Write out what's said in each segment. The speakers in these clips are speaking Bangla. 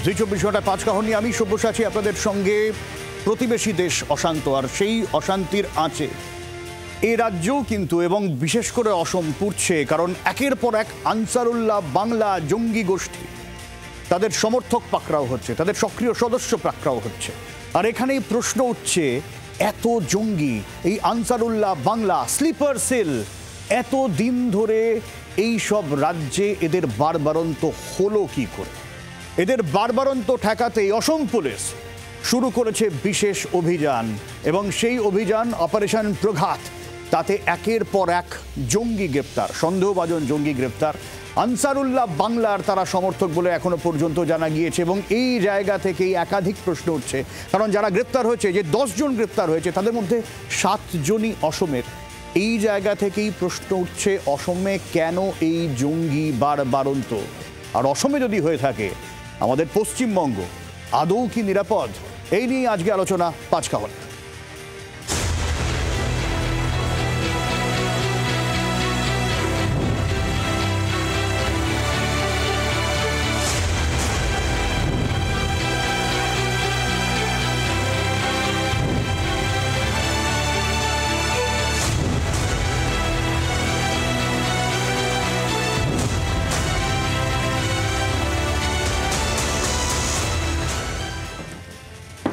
জি 24 ঘন্টা 5 কাহিনী আমি সব্যসাচী আপনাদের সঙ্গে। প্রতিবেশী দেশ অশান্ত, আর সেই অশান্তির আঁচে এই রাজ্যও কিন্তু এবং বিশেষ করে অসম পুড়ছে, কারণ একের পর এক আনসারুল্লাহ বাংলা জঙ্গি গোষ্ঠী তাদের সমর্থক পাকড়াও হচ্ছে, তাদের সক্রিয় সদস্য পাকড়াও হচ্ছে। আর এখানেই প্রশ্ন উঠছে, এত জঙ্গি এই আনসারুল্লাহ বাংলা স্লিপার সেল এত দিন ধরে এই সব রাজ্যে এদের বারবারন্ত হলো কি করে? এদের বারবারন্ত ঠেকাতেই অসম পুলিশ শুরু করেছে বিশেষ অভিযান, এবং সেই অভিযান অপারেশন প্রঘাত। তাতে একের পর এক জঙ্গি গ্রেপ্তার, সন্দেহভাজন জঙ্গি গ্রেপ্তার। আনসারুল্লাহ বাংলার তারা সমর্থক বলে এখনো পর্যন্ত জানা গিয়েছে, এবং এই জায়গা থেকেই একাধিক প্রশ্ন উঠছে। কারণ যারা গ্রেপ্তার হয়েছে, যে 10 জন গ্রেপ্তার হয়েছে, তাদের মধ্যে 7 জনই অসমের। এই জায়গা থেকেই প্রশ্ন উঠছে, অসমে কেন এই জঙ্গি বারবারন্ত? আর অসমে যদি হয়ে থাকে, আমাদের পশ্চিমবঙ্গ আদৌ কি নিরাপদ? এই নিয়ে আজকে আলোচনা 5 কাহিনী।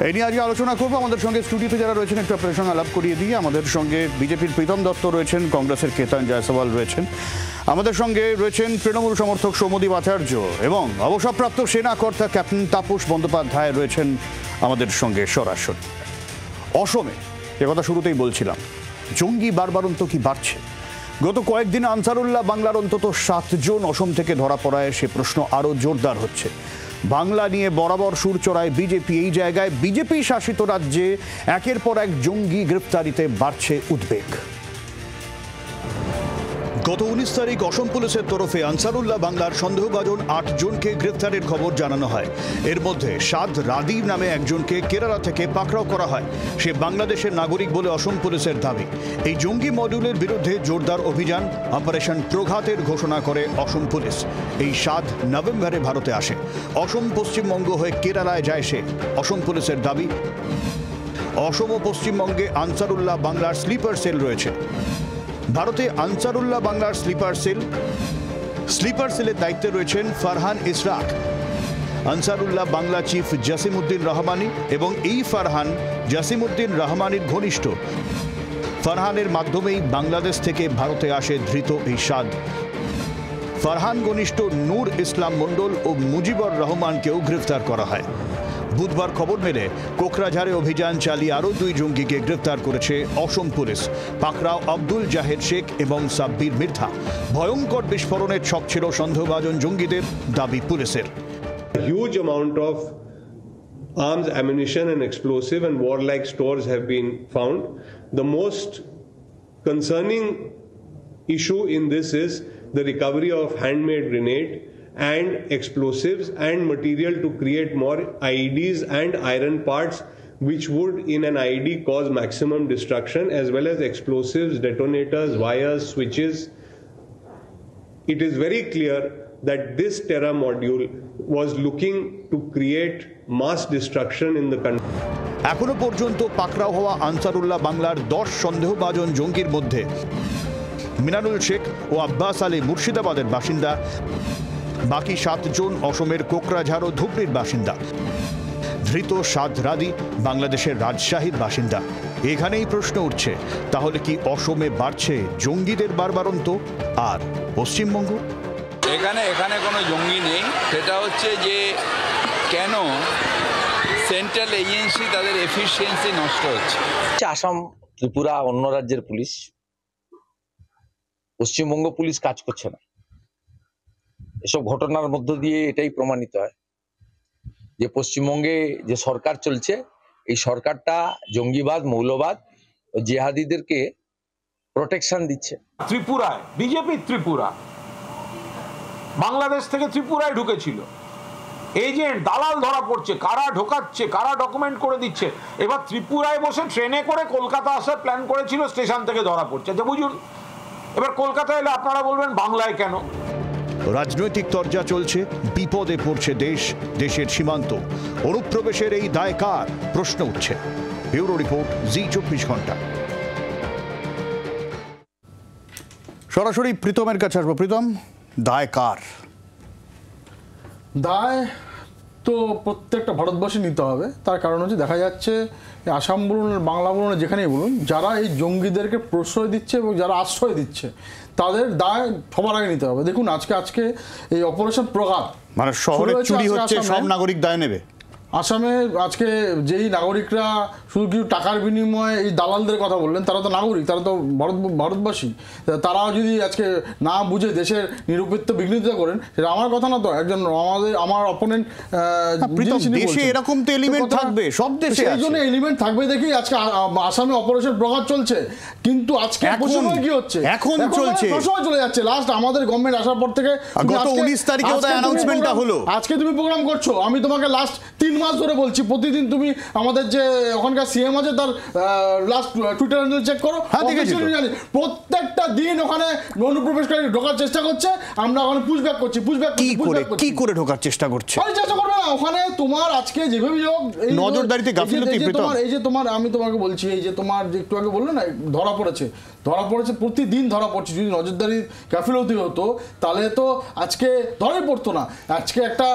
এই নিয়ে আজকে আলোচনা করবো। আমাদের সঙ্গে স্টুডিওতে যারা রয়েছেন একটু আপনাদের সঙ্গে আলাপ করিয়ে দিয়ে। আমাদের সঙ্গে বিজেপির প্রীতম দত্ত রয়েছেন, কংগ্রেসের কেতন জয়সওয়াল রয়েছেন, আমাদের সঙ্গে রয়েছেন তৃণমূল সমর্থক সৌম্যদীপ আচার্য, এবং অবসরপ্রাপ্ত সেনা কর্তা ক্যাপ্টেন তাপস বন্দ্যোপাধ্যায় রয়েছেন আমাদের সঙ্গে সরাসরি। অসমে যে কথা শুরুতেই বলছিলাম, জঙ্গি বারবারন্ত কি বাড়ছে? গত কয়েকদিনে আনসারুল্লাহ বাংলার অন্তত 7 জন অসম থেকে ধরা পড়ায় সে প্রশ্ন আরও জোরদার হচ্ছে। বাংলা নিয়ে বরাবর সুর চড়ায় বিজেপি। এই জায়গায় বিজেপি শাসিত রাজ্যে একের পর এক জঙ্গি গ্রেপ্তারিতে বাড়ছে উদ্বেগ। গত 19 তারিখ অসম পুলিশের তরফে আনসারুল্লাহ বাংলার সন্দেহভাজন 8 জনকে গ্রেপ্তারের খবর জানানো হয়। এর মধ্যে সাদ রাদীব নামে একজনকে কেরালা থেকে পাকড়াও করা হয়। সে বাংলাদেশের নাগরিক বলে অসম পুলিশের দাবি। এই জঙ্গি মডিউলের বিরুদ্ধে জোরদার অভিযান অপারেশন প্রঘাতের ঘোষণা করে অসম পুলিশ। এই সাদ নভেম্বরে ভারতে আসে। অসম পশ্চিমবঙ্গ হয়ে কেরালায় যায় সে। অসম পুলিশের দাবি, অসম ও পশ্চিমবঙ্গে আনসারুল্লাহ বাংলার স্লিপার সেল রয়েছে। ভারতে আনসারুল্লাহ বাংলার স্লিপার সেলের দায়িত্বে রয়েছেন ফারহান ইসরাক। আনসারুল্লাহ বাংলা চিফ জাসিমউদ্দিন রহমানি, এবং এই ফারহান জাসিমউদ্দিন রহমানির ঘনিষ্ঠ। ফারহানের মাধ্যমেই বাংলাদেশ থেকে ভারতে আসে ধৃত এই সাদ। ফারহান ঘনিষ্ঠ নূর ইসলাম মণ্ডল ও মুজিবুর রহমানকেও গ্রেফতার করা হয়। বুধবার খবর মেলে কোকরাঝাড়ে অভিযান চালিয়ে আরও 2 জঙ্গিকে গ্রেফতার করেছে অসম পুলিশ। পাকড়াও আব্দুল জাহেদ শেখ এবং সাব্বির মির্ধা। ভয়ঙ্কর বিস্ফোরণের ছক ছিল সন্দেহভাজন জঙ্গিদের, দাবি পুলিশের। Huge amount of arms, ammunition and explosive and warlike stores have been found. The most concerning issue in this is the recovery of handmade grenade and explosives and material to create more IEDs and iron parts, which would in an IED cause maximum destruction, as well as explosives, detonators, wires, switches. It is very clear that this terror module was looking to create mass destruction in the country. এখনো পর্যন্ত পাকড়াও হওয়া আনসারুল্লাহ বাংলার 10 সন্দেহভাজন জঙ্গির মধ্যে মিনারুল শেখ ও আব্বাস আলী মুর্শিদাবাদের বাসিন্দা। বাকি 7 জন অসমের কোকরাঝাড় ও ধুবড়ির বাসিন্দা। ধৃত সাদ রাদী বাংলাদেশের রাজশাহীর বাসিন্দা। এখানেই প্রশ্ন উঠছে, তাহলে কি অসমে বাড়ছে জঙ্গিদের বারবারন্ত? আর পশ্চিমবঙ্গ? এখানে কোনো জঙ্গি নেই। সেটা হচ্ছে যে কেন সেন্ট্রাল এজেন্সি তাদের এফিসিয়েন্সি নষ্ট হচ্ছে। আসাম, ত্রিপুরা অন্য রাজ্যের পুলিশ, পশ্চিমবঙ্গ পুলিশ কাজ করছে না। এসব ঘটনার মধ্য দিয়ে এটাই প্রমাণিত হয় যে পশ্চিমবঙ্গে যে সরকার চলছে, এই সরকারটা জঙ্গিবাদ, মৌলবাদ ও জিহাদিদেরকে প্রোটেকশন দিচ্ছে। ত্রিপুরায় বিজেপি ত্রিপুরা বাংলাদেশ থেকে ত্রিপুরায় ঢুকেছিল, এজেন্ট দালাল ধরা পড়ছে, কারা ঢোকাচ্ছে, কারা ডকুমেন্ট করে দিচ্ছে। এবার ত্রিপুরায় বসে ট্রেনে করে কলকাতা আসার প্ল্যান করেছিল, স্টেশন থেকে ধরা পড়ছে। বুঝুন, এবার কলকাতায় এলে আপনারা বলবেন বাংলায় কেন? রাজনৈতিক তরজা চলছে, বিপদে পড়ছে দেশ, দেশের সীমান্ত। অনুপ্রবেশের এই দায় কার? প্রশ্ন উঠছে। ব্যুরো রিপোর্ট, জি24 ঘন্টা। সরাসরি প্রীতমের কাছে আসবো। প্রীতম, দায় কার? দায় তো প্রত্যেকটা ভারতবর্ষে নিতে হবে। তার কারণ হচ্ছে দেখা যাচ্ছে আসাম বলুন, বাংলা বলুন, যেখানেই বলুন, যারা এই জঙ্গিদেরকে প্রশ্রয় দিচ্ছে এবং যারা আশ্রয় দিচ্ছে তাদের দায় সবার আগে নিতে হবে। দেখুন আজকে এই অপারেশন প্রঘাত, মানে শহরে চুরি হচ্ছে, সব নাগরিক দায় নেবে? আসামে আজকে যেই নাগরিকরা শুধু কিছু টাকার বিনিময়ে এই দালালদের কথা বললেন, তারা তো নাগরিক, তারা তো ভারতবাসী। তারাও যদি আজকে না বুঝে দেশের নিরপেক্ষ বিঘ্নিত করেন, সেটা আমার কথা না, তো একজন আমার অপোনেন্ট দেশে এরকম তো এলিমেন্ট থাকবে, সব দেশে এই জন্য এলিমেন্ট থাকবে দেখেই আজকে আসামে অপারেশন প্রঘাত চলছে। কিন্তু আজকে কি হচ্ছে, এখন চলছে, সময় চলে যাচ্ছে। লাস্ট আমাদের গভর্নমেন্ট আসার পর থেকে গত 19 তারিখে ওটা অ্যানাউন্সমেন্টটা হলো। আজকে তুমি প্রোগ্রাম করছো, আমি তোমাকে লাস্ট 3 মাস ধরে বলছি, প্রতিদিন তুমি আমাদের যে ওখানকার সিএম আছে তার লাস্ট টুইটার হ্যান্ডেল চেক করো। প্রত্যেকটা দিন ওখানে অনুপ্রবেশকারী ঢোকার চেষ্টা করছে, আমরা ওখানে পুশব্যাক করছি। কি করে ঢোকার চেষ্টা করছে? চেষ্টা করবে না ওখানে তোমার আজকে যেভাবে নজরদারিতে গাফিলতি। এই যে তোমার, আমি তোমাকে বলছি, এই যে তোমার যে একটু আগে বললে না ধরা পড়েছে, প্রতিদিন ধরা পড়ছে। যদি নজরদারি গাফিলতি হতো তাহলে তো আজকে ধরাই পড়তো না। আজকে একটা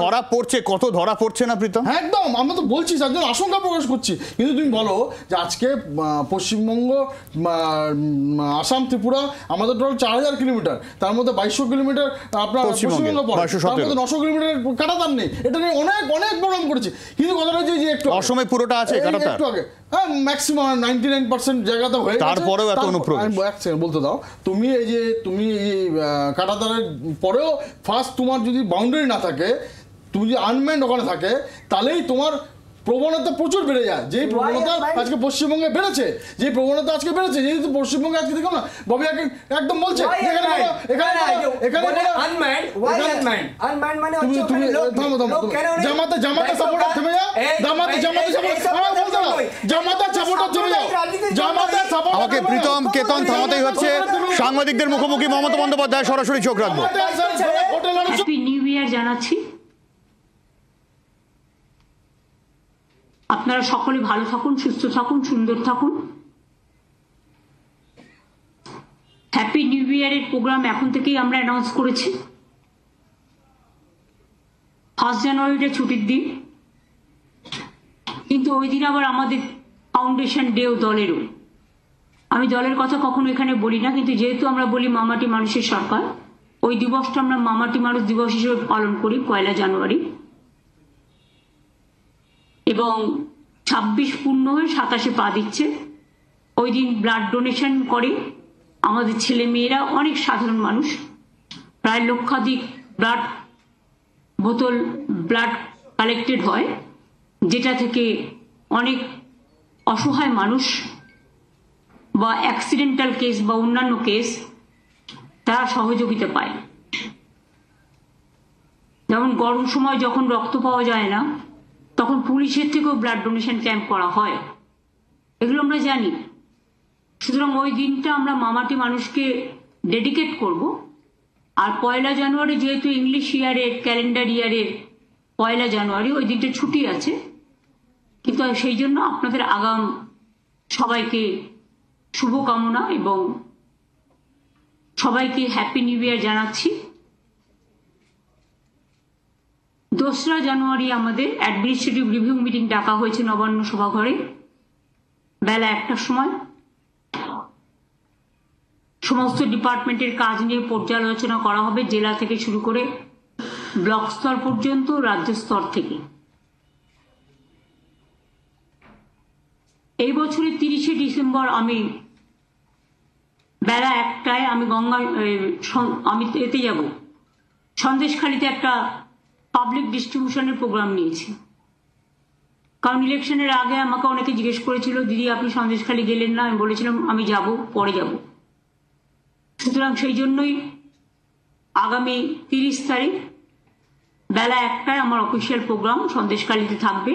ধরা পড়ছে, কত ধরা পড়ছে না প্রীতম? একদম, আমরা তো বলছি, তার জন্য আশঙ্কা প্রকাশ করছি। কিন্তু তুমি বলো যে আজকে পশ্চিমবঙ্গ, আসাম, ত্রিপুরা আমাদের টোটাল 4000 কিলোমিটার, তার মধ্যে 2200 কিলোমিটার আপনার পশ্চিমবঙ্গ পড়ে, তার মধ্যে 900 কিলোমিটার কাঁটাতার নেই। এটা নিয়ে অনেক প্রোগ্রাম করেছি। কিন্তু কথাটা হচ্ছে যে একটু অসমে পুরোটা আছে কাঁটাতার, একটু আগে ম্যাক্সিমাম 99% জায়গাতে হয়ে গেছে। তারপরেও এত অনুপ্রবেশ। বলতে দাও, তুমি এই কাঁটাতারের পরেও ফার্স্ট তোমার যদি বাউন্ডারি না থাকে, তুমি যদি আনম্যান্ড ওখানে থাকে, তাহলেই তোমার প্রবণতা প্রচুর বেড়ে যায়। যেই প্রবণতা আজকে পশ্চিমবঙ্গে বেড়েছে, যেহেতু পশ্চিমবঙ্গে আজকে দেখো না, ববি একদম বলছে জামাতে সাপোর্টার থেমে যাও, আমাকে প্রীতম কেতন থামাতেই হচ্ছে। সাংবাদিকদের মুখোমুখি মমতা বন্দ্যোপাধ্যায়, সরাসরি চোখ রাখবো। হ্যাপি নিউ ইয়ার জানাচ্ছি। আপনারা সকলে ভালো থাকুন, সুস্থ থাকুন, সুন্দর থাকুন। হ্যাপি নিউ ইয়ারের প্রোগ্রাম এখন থেকেই আমরা অ্যানাউন্স করেছি। 1 জানুয়ারিটা ছুটির দিন, কিন্তু ওই দিন আবার আমাদের ফাউন্ডেশন ডেও দলেরও। আমি দলের কথা কখনো এখানে বলি না, কিন্তু যেহেতু আমরা বলি মামাটি মানুষের সরকার, ওই দিবসটা আমরা মামাটি মানুষ দিবস হিসেবে পালন করি 1 জানুয়ারি। এবং 26 পূর্ণ হয়ে 27-এ পা দিচ্ছে। ওই দিন ব্লাড ডোনেশন করে আমাদের ছেলে মেয়েরা, অনেক সাধারণ মানুষ, প্রায় লক্ষাধিক ব্লাড কালেক্টেড হয়, যেটা থেকে অনেক অসহায় মানুষ বা অ্যাক্সিডেন্টাল কেস বা অন্যান্য কেস তারা সহযোগিতা পায়। যেমন গরম সময় যখন রক্ত পাওয়া যায় না, তখন পুলিশের থেকেও ব্লাড ডোনেশন ক্যাম্প করা হয়, এগুলো আমরা জানি। সুতরাং ওই দিনটা আমরা মামাটি মানুষকে ডেডিকেট করব। আর 1 জানুয়ারি যেহেতু ইংলিশ ইয়ারের, ক্যালেন্ডার ইয়ারের 1 জানুয়ারি, ওই দিনটা ছুটি আছে, কিন্তু সেই জন্য আপনাদের আগাম সবাইকে শুভকামনা এবং সবাইকে হ্যাপি নিউ ইয়ার জানাচ্ছি। 2 জানুয়ারি আমাদের অ্যাডমিনিস্ট্রেটিভ রিভিউ মিটিং ডাকা হয়েছে নবান্ন সভাঘরে বেলা 1টার সময়। সমস্ত ডিপার্টমেন্টের কাজ নিয়ে পর্যালোচনা করা হবে, জেলা থেকে শুরু করে ব্লক স্তর পর্যন্ত, রাজ্য স্তর থেকে। এই বছরের 30শে ডিসেম্বর আমি বেলা 1টায় আমি এতে যাব, সন্দেশখালীতে একটা পাবলিক ডিস্ট্রিবিউশনের প্রোগ্রাম নিয়েছি। কারণ ইলেকশনের আগে আমাকে অনেকে জিজ্ঞেস করেছিল, দিদি আপনি সন্দেশখালী গেলেন না? আমি বলেছিলাম আমি যাব, পরে যাব। সুতরাং সেই জন্যই আগামী 30 তারিখ বেলা 1টায় আমার অফিসিয়াল প্রোগ্রাম সন্দেশখালীতে থাকবে।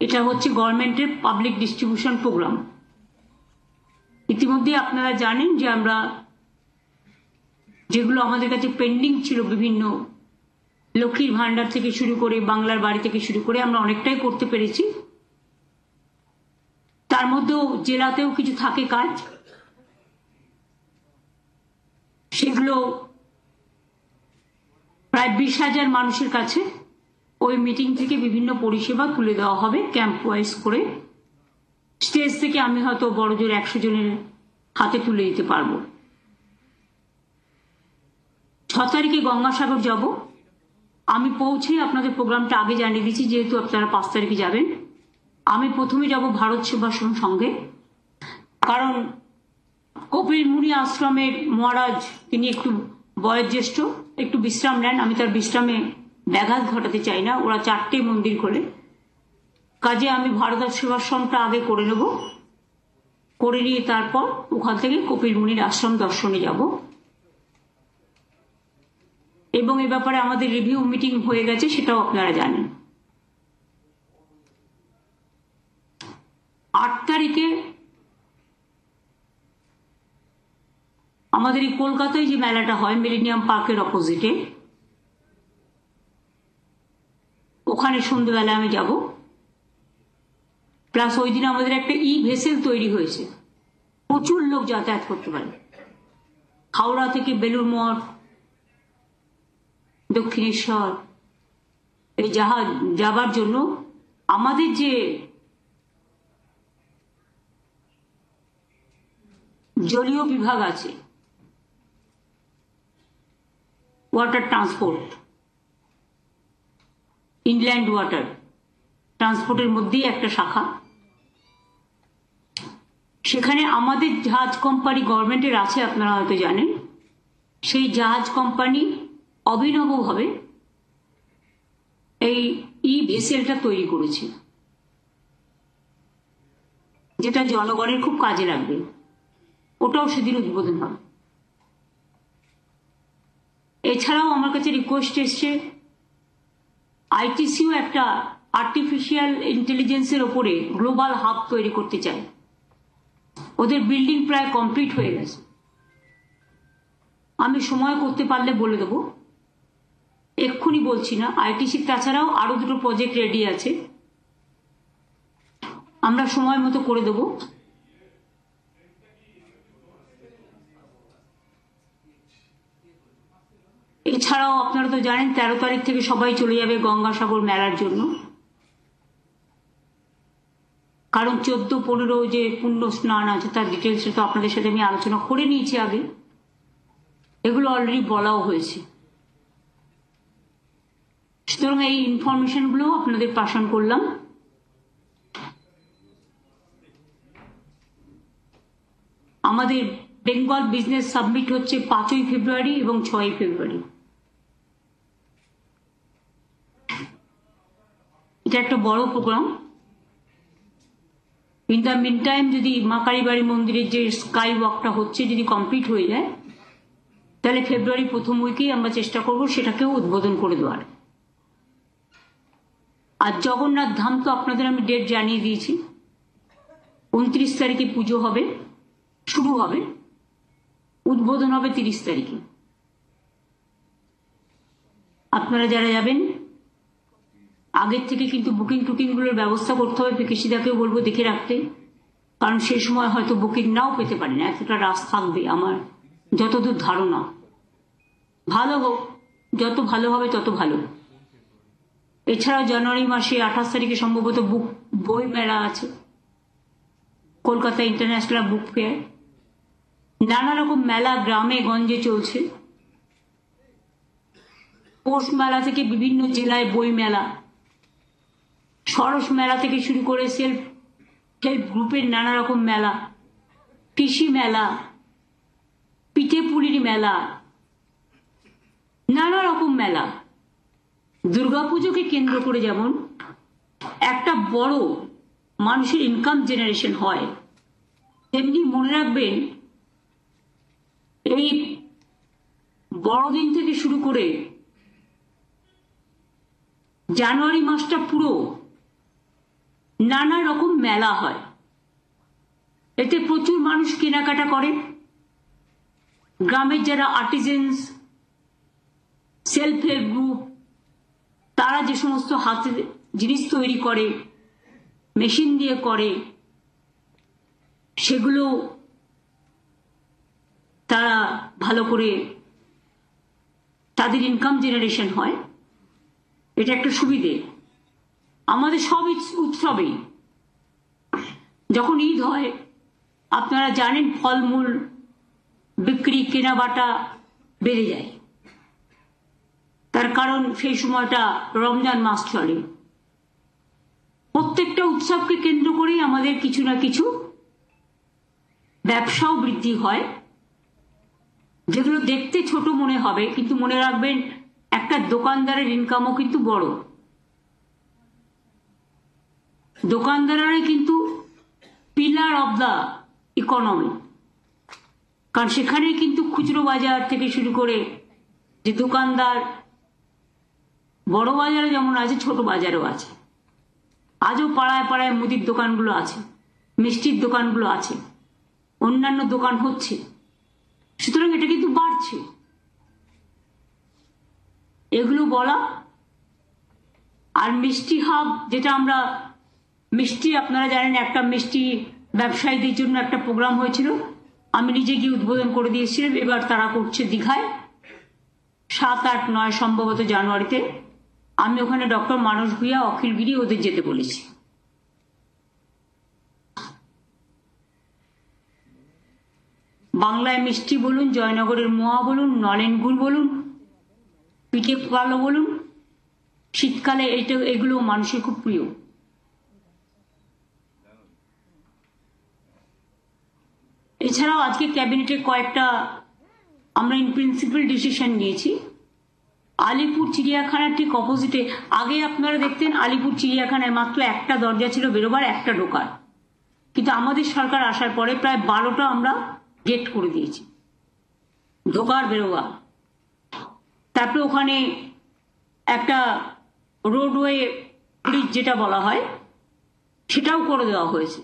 এটা হচ্ছে গভর্নমেন্টের পাবলিক ডিস্ট্রিবিউশন প্রোগ্রাম। ইতিমধ্যে আপনারা জানেন যে আমরা যেগুলো আমাদের কাছে পেন্ডিং ছিল, বিভিন্ন লক্ষ্মীর ভান্ডার থেকে শুরু করে বাংলার বাড়ি থেকে শুরু করে আমরা অনেকটাই করতে পেরেছি। তার মধ্যেও জেলাতেও কিছু থাকে কাজ, সেগুলো প্রায় 20,000 মানুষের কাছে ওই মিটিং থেকে বিভিন্ন পরিষেবা তুলে দেওয়া হবে ক্যাম্প ওয়াইজ করে। স্টেজ থেকে আমি হয়তো বড় জোর 100 জনের হাতে তুলে দিতে পারবো। 6 তারিখে গঙ্গাসাগর যাব। আমি পৌঁছে আপনাদের প্রোগ্রামটা আগে জানিয়ে দিচ্ছি, যেহেতু আপনারা 5 তারিখে যাবেন। আমি প্রথমে যাব ভারত সেবাশ্রম সঙ্গে, কারণ কপিল মুনি আশ্রমের মহারাজ তিনি একটু বয়োজ্যেষ্ঠ, একটু বিশ্রাম নেন। আমি তার বিশ্রামে ব্যাঘাত ঘটাতে চাই না। ওরা 4টে মন্দির খোলে, কাজে আমি ভারত সেবাশ্রমটা আগে করে নেব, করে নিয়ে তারপর ওখান থেকে কপিল মুনির আশ্রম দর্শনে যাব। এবং এ ব্যাপারে আমাদের রিভিউ মিটিং হয়ে গেছে, সেটাও আপনারা জানেন। 8 তারিখে আমাদের এই কলকাতায় যে মেলাটা হয় মিলেনিয়াম পার্কের অপোজিটে, ওখানে সন্ধ্যেবেলা আমি যাব। প্লাস ওই দিন আমাদের একটা ভেসেল তৈরি হয়েছে, প্রচুর লোক যাতায়াত করতে পারে। হাওড়া থেকে বেলুড় মঠ, দক্ষিণেশ্বর এই জাহাজ যাবার জন্য আমাদের যে জলীয় বিভাগ আছে, ওয়াটার ট্রান্সপোর্ট, ইনল্যান্ড ওয়াটার ট্রান্সপোর্টের মধ্যেই একটা শাখা, সেখানে আমাদের জাহাজ কোম্পানি গভর্নমেন্টের আছে, আপনারা হয়তো জানেন। সেই জাহাজ কোম্পানি অভিনবভাবে এই ভেসেলটা তৈরি করেছে, যেটা জনগণের খুব কাজে লাগবে। ওটাও সেদিন উদ্বোধন হবে। এছাড়াও আমার কাছে রিকোয়েস্ট এসছে, আইটিসিও একটা আর্টিফিশিয়াল ইন্টেলিজেন্সের ওপরে গ্লোবাল হাব তৈরি করতে চায়। ওদের বিল্ডিং প্রায় কমপ্লিট হয়ে গেছে। আমি সময় করতে পারলে বলে দেবো, এক্ষুনি বলছি না। আইটিসি তাছাড়াও আরো 2টো প্রজেক্ট রেডি আছে, আমরা সময় মতো করে দেবো। এছাড়াও আপনারা তো জানেন 13 তারিখ থেকে সবাই চলে যাবে গঙ্গাসাগর মেলার জন্য, কারণ 14-15 যে পুণ্য স্নান আছে তার ডিটেলস তো আপনাদের সাথে আমি আলোচনা করে নিয়েছি আগে, এগুলো অলরেডি বলাও হয়েছে। সুতরাং এই ইনফরমেশনগুলো আপনাদের পাঠান করলাম। আমাদের বেঙ্গল বিজনেস সাবমিট হচ্ছে 5ই ফেব্রুয়ারি এবং 6ই ফেব্রুয়ারি। এটা একটা বড় programme. In the meantime যদি মা কালীবাড়ি মন্দিরের যে স্কাই ওয়াকটা হচ্ছে যদি কমপ্লিট হয়ে যায়, তাহলে ফেব্রুয়ারি প্রথম উইকেই আমরা চেষ্টা করব সেটাকেও উদ্বোধন করে দেওয়ার। আর জগন্নাথ ধাম তো আপনাদের আমি ডেট জানিয়ে দিয়েছি, 29 তারিখে পুজো হবে, শুরু হবে, উদ্বোধন হবে 30 তারিখে। আপনারা যারা যাবেন আগের থেকে কিন্তু বুকিং টুকিংগুলোর ব্যবস্থা করতে হবে। পিকেশিদাকেও বলবো দেখে রাখতে, কারণ সে সময় হয়তো বুকিং নাও পেতে পারেন, এতটা রাশ থাকবে আমার যতদূর ধারণা। ভালো হোক, যত ভালো হবে তত ভালো। এছাড়াও জানুয়ারি মাসে 28 তারিখে সম্ভবত বই মেলা আছে, কলকাতা ইন্টারন্যাশনাল বুক ফেয়ার। নানা রকম মেলা গ্রামে গঞ্জে চলছে। পৌষ মেলা থেকে বিভিন্ন জেলায় বই মেলা, সরস মেলা থেকে শুরু করে সেলফ হেল্প গ্রুপের নানা রকম মেলা, কৃষি মেলা, পিঠে পুলির মেলা, নানা রকম মেলা। দুর্গাপুজোকে কেন্দ্র করে যেমন একটা বড় মানুষের ইনকাম জেনারেশন হয়, তেমনি মনে রাখবেন এই বড়দিন থেকে শুরু করে জানুয়ারি মাসটা পুরো নানা রকম মেলা হয়। এতে প্রচুর মানুষ কেনাকাটা করে, গ্রামের যারা আর্টিজেন্স, সেলফ হেল্প গ্রুপ, তারা যে সমস্ত হাতে জিনিস তৈরি করে, মেশিন দিয়ে করে, সেগুলো তারা ভালো করে তাদের ইনকাম জেনারেশন হয়। এটা একটা সুবিধে। আমাদের সব উৎসবেই যখন ঈদ হয়, আপনারা জানেন ফলমূল বিক্রি, কেনাবাটা বেড়ে যায়। তার কারণ সেই সময়টা রমজান মাস চলে। প্রত্যেকটা উৎসবকে কেন্দ্র করেই আমাদের কিছু না কিছু ব্যবসাও বৃদ্ধি হয়, যেগুলো দেখতে ছোট মনে হবে, কিন্তু মনে রাখবেন একটা দোকানদারের ইনকামও কিন্তু বড়। দোকানদাররাই কিন্তু পিলার অব দ্য ইকোনমি, কারণ সেখানে কিন্তু খুচরো বাজার থেকে শুরু করে যে দোকানদার, বড় বাজারে যেমন আছে, ছোট বাজারও আছে। আজও পাড়ায় পাড়ায় মুদির দোকানগুলো আছে, মিষ্টির দোকানগুলো আছে, অন্যান্য দোকান হচ্ছে। সুতরাং এটা কিন্তু বাড়ছে। এগুলো বলা। আর মিষ্টি হাব, যেটা আমরা মিষ্টি, আপনারা জানেন একটা মিষ্টি ব্যবসায়ীদের জন্য একটা প্রোগ্রাম হয়েছিল, আমি নিজে গিয়ে উদ্বোধন করে দিয়েছিলাম। এবার তারা করছে দীঘায় 7, 8, 9 সম্ভবত জানুয়ারিতে। আমি ওখানে ডক্টর মানস ভূঁইয়া, অখিল গিরি ওদের যেতে বলেছি। বাংলায় মিষ্টি বলুন, জয়নগরের মোয়া বলুন, নলেন গুড় বলুন, পিঠে কালো বলুন, শীতকালে এগুলো মানুষের খুব প্রিয়। এছাড়াও আজকে ক্যাবিনেটে কয়েকটা আমরা ইন প্রিন্সিপাল ডিসিশন নিয়েছি। আলিপুর চিড়িয়াখানার ঠিক অপোজিটে, আগে আপনারা দেখতেন আলিপুর চিড়িয়াখানায় মাত্র একটা দরজা ছিল বেরোবার, একটা ঢোকার, কিন্তু আমাদের সরকার আসার পরে প্রায় 12টা আমরা গেট করে দিয়েছি, ঢোকার বেরোবার। তারপরে ওখানে একটা রোডওয়ে ব্রিজ যেটা বলা হয়, সেটাও করে দেওয়া হয়েছে।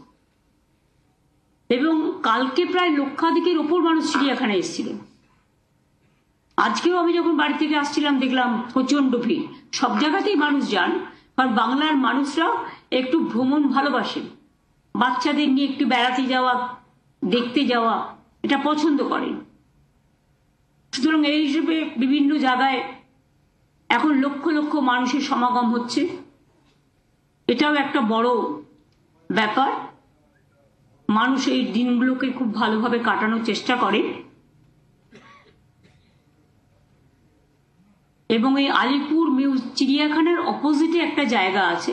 এবং কালকে প্রায় লক্ষাধিকের ওপর মানুষ চিড়িয়াখানায় এসেছিলেন। আজকেও আমি যখন বাড়ি থেকে আসছিলাম দেখলাম প্রচন্ড ভিড়। সব জায়গাতেই মানুষ যান, কারণ বাংলার মানুষরা একটু ভ্রমণ ভালোবাসেন, বাচ্চাদের নিয়ে একটু বেড়াতে যাওয়া, দেখতে যাওয়া, এটা পছন্দ করেন। সুতরাং এই হিসেবে বিভিন্ন জায়গায় এখন লক্ষ লক্ষ মানুষের সমাগম হচ্ছে, এটাও একটা বড় ব্যাপার। মানুষ এই দিনগুলোকে খুব ভালোভাবে কাটানোর চেষ্টা করে। এবং এই আলিপুর চিড়িয়াখানার অপোজিটে একটা জায়গা আছে,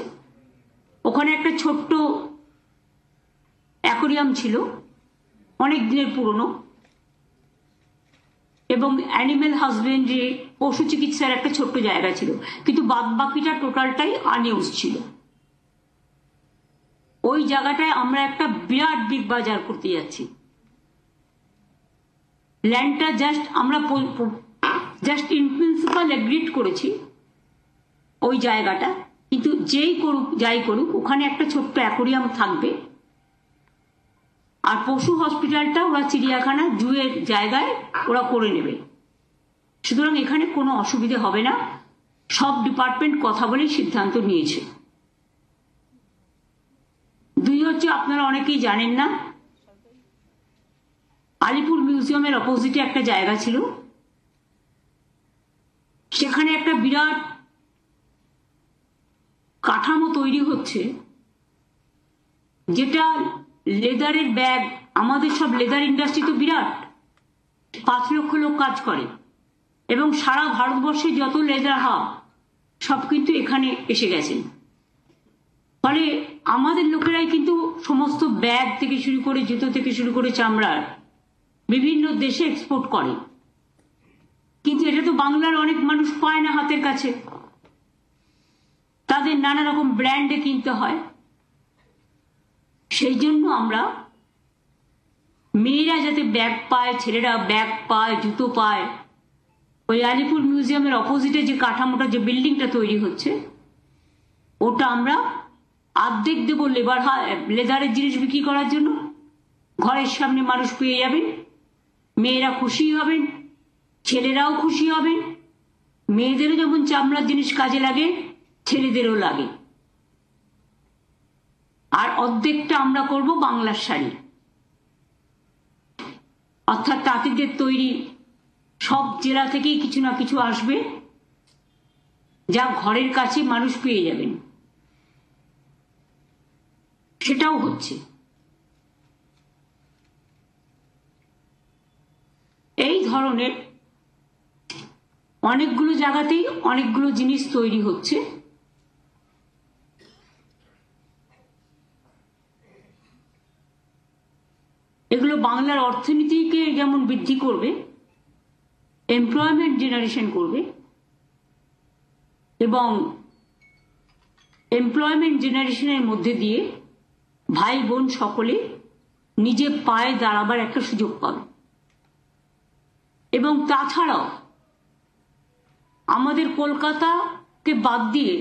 ওখানে একটা ছোট্ট অ্যাকোরিয়াম ছিল, অনেক দিনের পুরনো, এবং অ্যানিম্যাল হাজবেন্ডারি, পশু চিকিৎসার একটা ছোট্ট জায়গা ছিল, কিন্তু বাদ বাকিটা টোটালটাই আনইউজ ছিল। ওই জায়গাটায় আমরা একটা বিরাট বিগ বাজার করতে যাচ্ছি। ল্যান্ডটা আমরা জাস্ট ইন প্রিন্সিপাল এগ্রিড করেছি ওই জায়গাটা, কিন্তু যেই করুক যাই করুক ওখানে একটা ছোট্ট অ্যাকোরিয়াম থাকবে। আর পশু হসপিটালটা ওরা চিড়িয়াখানা জুয়ের জায়গায় ওরা করে নেবে। সুতরাং এখানে কোনো অসুবিধে হবে না, সব ডিপার্টমেন্ট কথা বলেই সিদ্ধান্ত নিয়েছে। 2 হচ্ছে, আপনারা অনেকেই জানেন না, আলিপুর মিউজিয়ামের অপোজিটে একটা জায়গা ছিল, সেখানে একটা বিরাট কাঠামো তৈরি হচ্ছে, যেটা লেদারের ব্যাগ, আমাদের সব লেদার ইন্ডাস্ট্রি তো বিরাট, 5 লক্ষ লোক কাজ করে, এবং সারা ভারতবর্ষে যত লেদার হাব সব কিন্তু এখানে এসে গেছেন। ফলে আমাদের লোকেরাই কিন্তু সমস্ত ব্যাগ থেকে শুরু করে, জুতো থেকে শুরু করে, চামড়ার বিভিন্ন দেশে এক্সপোর্ট করে। কিন্তু এটা তো বাংলার অনেক মানুষ পায় না হাতের কাছে, তাদের নানা রকম ব্র্যান্ডে কিনতে হয়। সেই জন্য আমরা মেয়েরা যাতে ব্যাগ পায়, ছেলেরা ব্যাগ পায়, জুতো পায়, ওই আলিপুর মিউজিয়ামের অপোজিটে যে কাঠামোটা, যে বিল্ডিংটা তৈরি হচ্ছে, ওটা আমরা অর্ধেক দেবো লেদারের জিনিস বিক্রি করার জন্য। ঘরের সামনে মানুষ পেয়ে যাবেন, মেয়েরা খুশি হবেন, ছেলেরাও খুশি হবেন। মেয়েদেরও যেমন চামড়ার জিনিস কাজে লাগে, ছেলেদেরও লাগে। আর অর্ধেকটা আমরা করব বাংলার শাড়ি, অর্থাৎ তাঁতিদের তৈরি। সব জেলা থেকেই কিছু না কিছু আসবে, যা ঘরের কাছে মানুষ পেয়ে যাবেন। সেটাও হচ্ছে। এই ধরনের অনেকগুলো জায়গাতেই অনেকগুলো জিনিস তৈরি হচ্ছে। এগুলো বাংলার অর্থনীতিকে যেমন বৃদ্ধি করবে, এমপ্লয়মেন্ট জেনারেশন করবে, এবং এমপ্লয়মেন্ট জেনারেশনের মধ্যে দিয়ে ভাই বোন সকলে নিজে পায়ে দাঁড়াবার একটা সুযোগ পাবে। এবং তাছাড়াও আমাদের কলকাতাকে বাদ দিয়ে,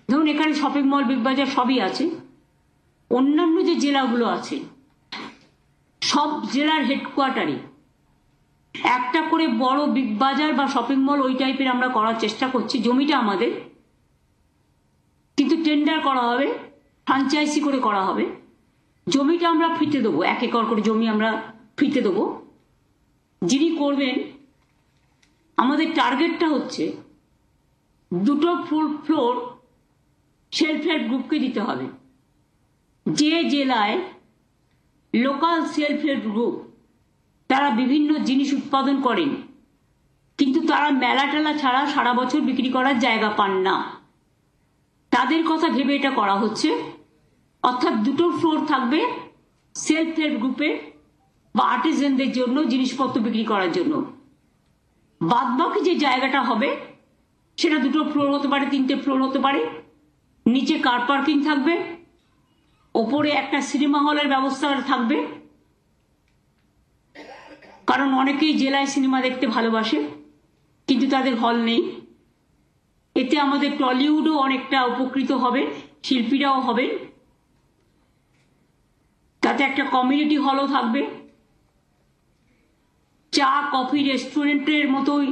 ধরুন এখানে শপিং মল, বিগ বাজার সবই আছে, অন্যান্য যে জেলাগুলো আছে সব জেলার হেডকোয়ার্টারে একটা করে বড় বিগ বাজার বা শপিং মল ওই টাইপের আমরা করার চেষ্টা করছি। জমিটা আমাদের, কিন্তু টেন্ডার করা হবে, ফ্রাঞ্চাইজি করে করা হবে। জমিটা আমরা ফিতে দেবো, 1 একর করে জমি আমরা ফিতে দেবো। যিনি করবেন, আমাদের টার্গেটটা হচ্ছে 2টো ফুল ফ্লোর সেলফ হেল্প গ্রুপকে দিতে হবে। যে জেলায় লোকাল সেলফ হেল্প গ্রুপ তারা বিভিন্ন জিনিস উৎপাদন করেন, কিন্তু তারা মেলা টেলা ছাড়া সারা বছর বিক্রি করার জায়গা পান না, তাদের কথা ভেবে এটা করা হচ্ছে। অর্থাৎ 2টো ফ্লোর থাকবে সেলফ হেল্প গ্রুপে বা আর্টিজানদের জন্য জিনিসপত্র বিক্রি করার জন্য। বাদ বাকি যে জায়গাটা হবে সেটা 2টো ফ্লোর হতে পারে, 3টে ফ্লোর হতে পারে। নিচে কার পার্কিং থাকবে, ওপরে একটা সিনেমা হলের ব্যবস্থা থাকবে, কারণ অনেকেই জেলায় সিনেমা দেখতে ভালোবাসে কিন্তু তাদের হল নেই। এতে আমাদের টলিউডও অনেকটা উপকৃত হবে, শিল্পীরাও হবে। তাতে একটা কমিউনিটি হলও থাকবে, চা কফি রেস্টুরেন্টের মতোই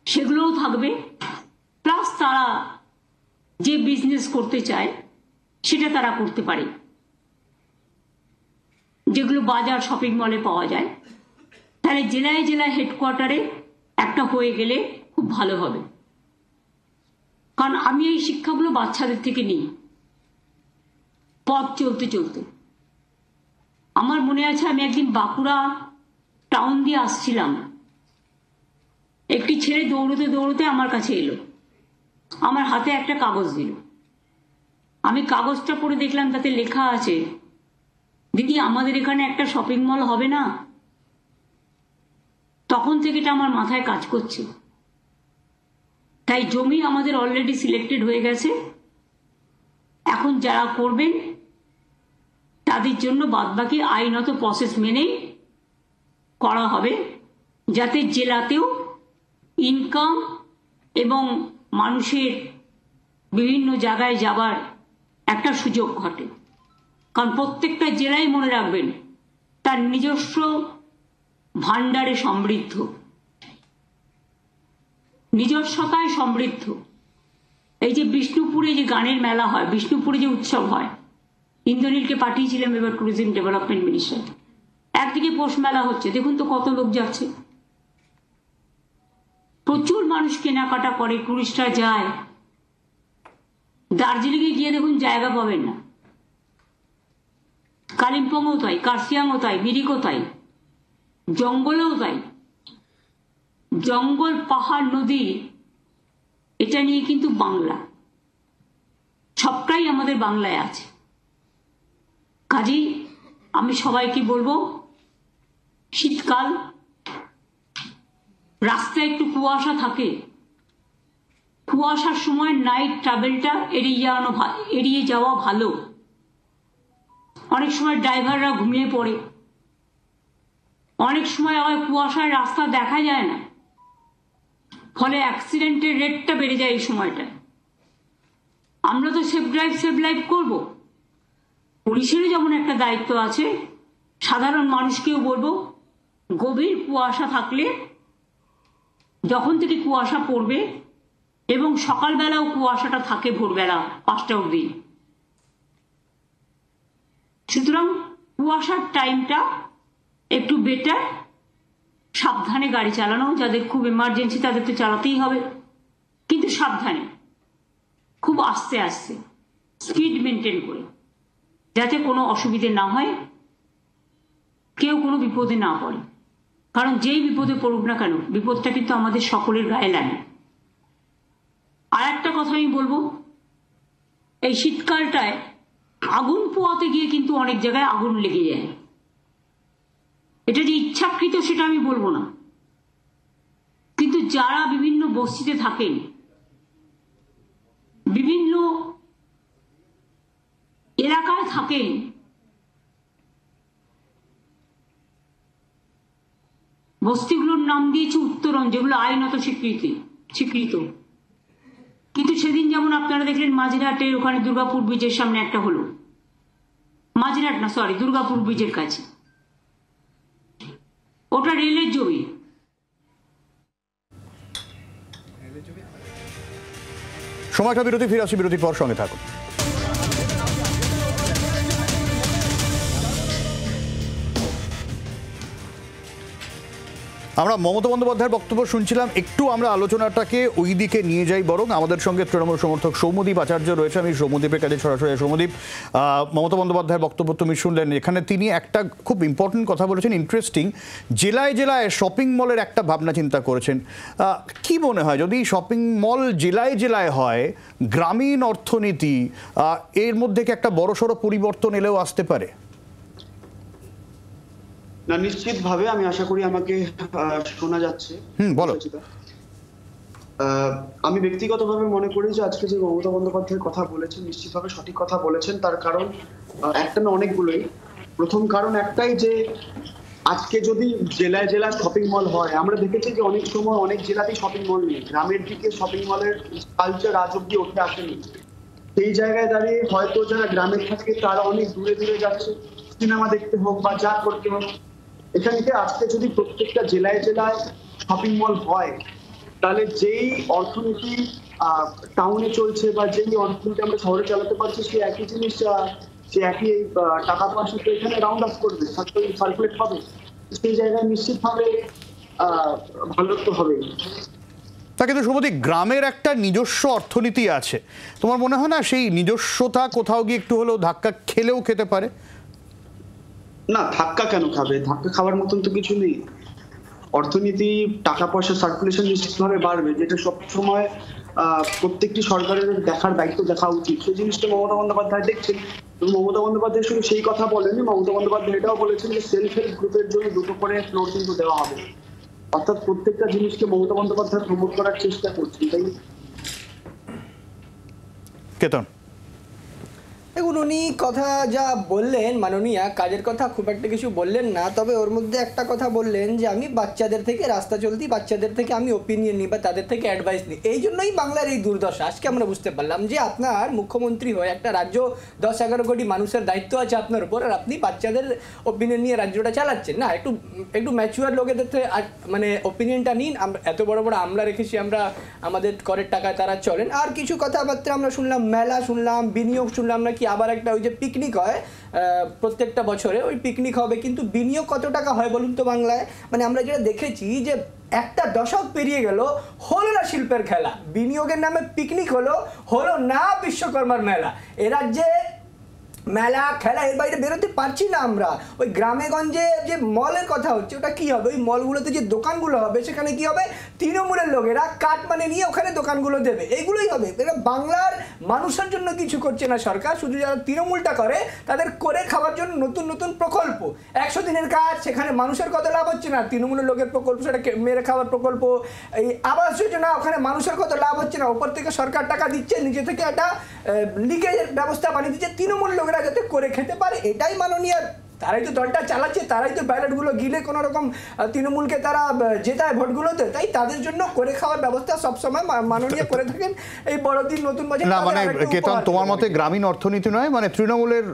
সেগুলোও থাকবে। প্লাস তারা যে বিজনেস করতে চায় সেটা তারা করতে পারে, যেগুলো বাজার শপিং মলে পাওয়া যায়। তাহলে জেলায় জেলায় হেডকোয়ার্টারে একটা হয়ে গেলে খুব ভালো হবে। কারণ আমি এই শিক্ষাগুলো বাচ্চাদের থেকে নিই, পথ চলতে চলতে। আমার মনে আছে আমি একদিন বাঁকুড়া টাউন দিয়ে আসছিলাম, একটি ছেলে দৌড়তে দৌড়তে আমার কাছে এলো, আমার হাতে একটা কাগজ দিল। আমি কাগজটা পড়ে দেখলাম তাতে লেখা আছে, দিদি আমাদের এখানে একটা শপিং মল হবে না? তখন থেকে এটা আমার মাথায় কাজ করছে। তাই জমি আমাদের অলরেডি সিলেক্টেড হয়ে গেছে। এখন যারা করবেন তাদের জন্য বাদবাকি আইনত প্রসেস মেনেই করা হবে, যাতে জেলাতেও ইনকাম এবং মানুষের বিভিন্ন জায়গায় যাবার একটা সুযোগ ঘটে। কারণ প্রত্যেকটা জেলায় মনে রাখবেন তার নিজস্ব ভান্ডারে সমৃদ্ধ, নিজস্বতায় সমৃদ্ধ। এই যে বিষ্ণুপুরে যে গানের মেলা হয়, বিষ্ণুপুরে যে উৎসব হয়, ইন্দ্রনীলকে পাঠিয়েছিলাম এবার ট্যুরিজম ডেভেলপমেন্ট মিনিস্টার। একদিকে পৌষ মেলা হচ্ছে, দেখুন তো কত লোক যাচ্ছে, প্রচুর মানুষ কেনাকাটা করে, টুরিস্টরা যায়। দার্জিলিংয়ে গিয়ে দেখুন জায়গা পাবেন না, কালিম্পংও তাই, কার্শিয়াংও তাই, মিরিকও তাই, জঙ্গলেও তাই। জঙ্গল, পাহাড়, নদী, এটা নিয়ে কিন্তু বাংলা, সবটাই আমাদের বাংলায় আছে। কাজেই আমি সবাইকে বলবো, শীতকাল, রাস্তায় একটু কুয়াশা থাকে, কুয়াশার সময় নাইট ট্রাভেলটা এড়িয়ে যাওয়া ভালো। অনেক সময় ড্রাইভাররা ঘুমিয়ে পড়ে, অনেক সময় আবার কুয়াশায় রাস্তা দেখা যায় না, ফলে অ্যাক্সিডেন্টের রেটটা বেড়ে যায় এই সময়টা। আমরা তো সেফ ড্রাইভ করবো, পুলিশেরও যেমন একটা দায়িত্ব আছে, সাধারণ মানুষকেও বলবো গভীর কুয়াশা থাকলে যখন থেকে কুয়াশা পড়বে, এবং সকালবেলাও কুয়াশাটা থাকে ভোরবেলা 5টা অবধি, সুতরাং কুয়াশার টাইমটা একটু বেটার। সাবধানে গাড়ি চালানো, যাদের খুব এমার্জেন্সি তাদের তো চালাতেই হবে, কিন্তু সাবধানে, খুব আস্তে আস্তে, স্পিড মেনটেন করে, যাতে কোনো অসুবিধে না হয়, কেউ কোনো বিপদে না পড়ে। কারণ যেই বিপদে পড়ুক না কেন, বিপদটা কিন্তু আমাদের সকলের গায়ে লাগে। আর একটা কথা আমি বলবো, এই শীতকালটায় আগুন পোয়াতে গিয়ে কিন্তু অনেক জায়গায় আগুন লেগে যায়। এটা যে ইচ্ছাকৃত সেটা আমি বলবো না, কিন্তু যারা বিভিন্ন বস্তিতে থাকেন, বিভিন্ন এলাকায় থাকেন, বস্তিগুলোর নাম দিয়েছে উত্তরণ, যেগুলো আইনত স্বীকৃত। কিন্তু সেদিন যেমন আপনারা দেখলেন মাঝিরহাটের ওখানে দুর্গাপুর ব্রিজের সামনে একটা হলো, মাঝিরহাট না, সরি, দুর্গাপুর ব্রিজের কাছে, ওটা রেলের জমি। সময়টা বিরতি, ফিরে আসি বিরতির পর, সঙ্গে থাকুন। আমরা মমতা বন্দ্যোপাধ্যায়ের বক্তব্য শুনছিলাম, একটু আমরা আলোচনাটাকে ওই দিকে নিয়ে যাই। বরং আমাদের সঙ্গে তৃণমূল সমর্থক সৌম্যদীপ আচার্য রয়েছে। আমি সৌম্যদীপের কাছে সরাসরি। সৌম্যদীপ, মমতা বন্দ্যোপাধ্যায়ের বক্তব্য তুমি শুনলেন, এখানে তিনি একটা খুব ইম্পর্টেন্ট কথা বলেছেন, ইন্টারেস্টিং। জেলায় জেলায় শপিং মলের একটা ভাবনা চিন্তা করেছেন। কি মনে হয়, যদি শপিং মল জেলায় জেলায় হয়, গ্রামীণ অর্থনীতি এর মধ্যে কি একটা বড়সড় পরিবর্তন এলেও আসতে পারে? না, নিশ্চিতভাবে। আমি আশা করি আমাকে শোনা যাচ্ছে। বলো। আমি ব্যক্তিগতভাবে মনে করি যে আজকে যে মমতা বন্দ্যোপাধ্যায় কথা বলেছেন, নিশ্চিতভাবে সঠিক কথা বলেছেন। তার কারণ একটা না, অনেকগুলোই। প্রথম কারণ একটাই যে আজকে যদি জেলায় জেলায় শপিং মল হয়, আমরা দেখেছি যে অনেক সময় অনেক জেলাতেই শপিং মল নেই, গ্রামের দিকে শপিং মলের কালচার আজ অব্দি উঠে আসেনি। সেই জায়গায় দাঁড়িয়ে হয়তো যারা গ্রামে থাকে তারা অনেক দূরে দূরে যাচ্ছে সিনেমা দেখতে হোক বা যা করতে হোক। এখানে আজকে যদি প্রত্যেকটা জেলায় জেলায় শপিং মল হয়, তাহলে যেই অর্থনীতি টাউনে চলছে বা যেই অর্থনীতি আমরা শহরে চালাতে পারছি, সেই একই জিনিস, সে একই টাকা পয়সা তো এখানে রাউন্ড আপ করবে, সার্কুলেট হবে। সেই জায়গায় নিশ্চিতভাবে ভালো তো হবে। তা কিন্তু সৌম্যদীপ, গ্রামের একটা নিজস্ব অর্থনীতি আছে, তোমার মনে হয় না সেই নিজস্বতা কোথাও গিয়ে একটু হলেও ধাক্কা খেলেও খেতে পারে? না, ধাক্কা কেন খাবে? ধাক্কা খাওয়ার মতন তো কিছু নেই। অর্থনীতি, টাকা পয়সা সার্কুলেশন নিশ্চিতভাবে বাড়বে, যেটা সবসময় প্রত্যেকটি সরকারের দেখার দায়িত্ব, দেখা উচিত। সেই জিনিসটা মমতা বন্দ্যোপাধ্যায় দেখছেন। এবং মমতা বন্দ্যোপাধ্যায় শুধু সেই কথা বলেননি, মমতা বন্দ্যোপাধ্যায় এটাও বলেছেন যে সেলফ হেল্প গ্রুপের জন্য 2টো করে ফ্লোর কিন্তু দেওয়া হবে। অর্থাৎ প্রত্যেকটা জিনিসকে মমতা বন্দ্যোপাধ্যায় প্রমোট করার চেষ্টা করছেন। তাই কেতন, দেখুন, উনি কথা যা বললেন মাননীয়া, কাজের কথা খুব একটা কিছু বললেন না। তবে ওর মধ্যে একটা কথা বললেন যে আমি বাচ্চাদের থেকে, রাস্তা চলতি বাচ্চাদের থেকে আমি ওপিনিয়ন নিই বা তাদের থেকে অ্যাডভাইস নিই। এই জন্যই বাংলার এই দুর্দশা। আজকে আমরা বুঝতে পারলাম যে আপনার মুখ্যমন্ত্রী হয়ে একটা রাজ্য 10-11 কোটি মানুষের দায়িত্ব আছে আপনার উপর, আর আপনি বাচ্চাদের ওপিনিয়ন নিয়ে রাজ্যটা চালাচ্ছেন না। একটু ম্যাচুয়ার লোকেদের থেকে মানে ওপিনিয়নটা নিন। আমরা এত বড় বড় আমলা রেখেছি, আমরা আমাদের করের টাকায় তারা চলেন। আর কিছু কথাবার্তা আমরা শুনলাম, মেলা শুনলাম, বিনিয়োগ শুনলাম, নাকি আবার একটা ওই যে পিকনিক হয় প্রত্যেকটা বছরে, ওই পিকনিক হবে, কিন্তু বিনিয়োগ কত টাকা হয় বলুন তো বাংলায়? মানে আমরা যেটা দেখেছি যে একটা দশক পেরিয়ে গেল, হলো না শিল্পের খেলা, বিনিয়োগের নামে পিকনিক হলো না বিশ্বকর্মার মেলা। এ রাজ্যে মেলা খেলা এর বাইরে বেরোতে পারছি না আমরা। ওই গ্রামে গঞ্জে যে মলের কথা হচ্ছে, ওটা কি হবে? ওই মলগুলোতে যে দোকানগুলো হবে, সেখানে কি হবে? তৃণমূলের লোকেরা কাঠ মানে নিয়ে ওখানে দোকানগুলো দেবে, এইগুলোই হবে। এরা বাংলার মানুষের জন্য কিছু করছে না সরকার, শুধু যারা তৃণমূলটা করে তাদের করে খাওয়ার জন্য নতুন নতুন প্রকল্প, 100 দিনের কাজ, সেখানে মানুষের কত লাভ হচ্ছে না, তৃণমূলের লোকের প্রকল্প, সেটা মেরে খাওয়ার প্রকল্প। এই আবাস যোজনা, ওখানে মানুষের কত লাভ হচ্ছে না, ওপর থেকে সরকার টাকা দিচ্ছে, নিচে থেকে একটা লিকেজের ব্যবস্থা বানিয়ে দিচ্ছে তৃণমূল লোকেরা যাতে করে খেতে পারে। এটাই মাননীয় তারাই তো দলটা চালাচ্ছে, তারাই তো ব্যালটগুলো গিলে কোনো রকম তৃণমূলকে তারা জেতায় ভোটগুলোতে, তাই তাদের জন্য করে খাওয়ার ব্যবস্থা সবসময় মাননীয় করে থাকেন এই বড়দিন নতুন বছর। না মানে কেতন, তোমার মতে গ্রামীণ অর্থনীতি নয়, মানে তৃণমূলের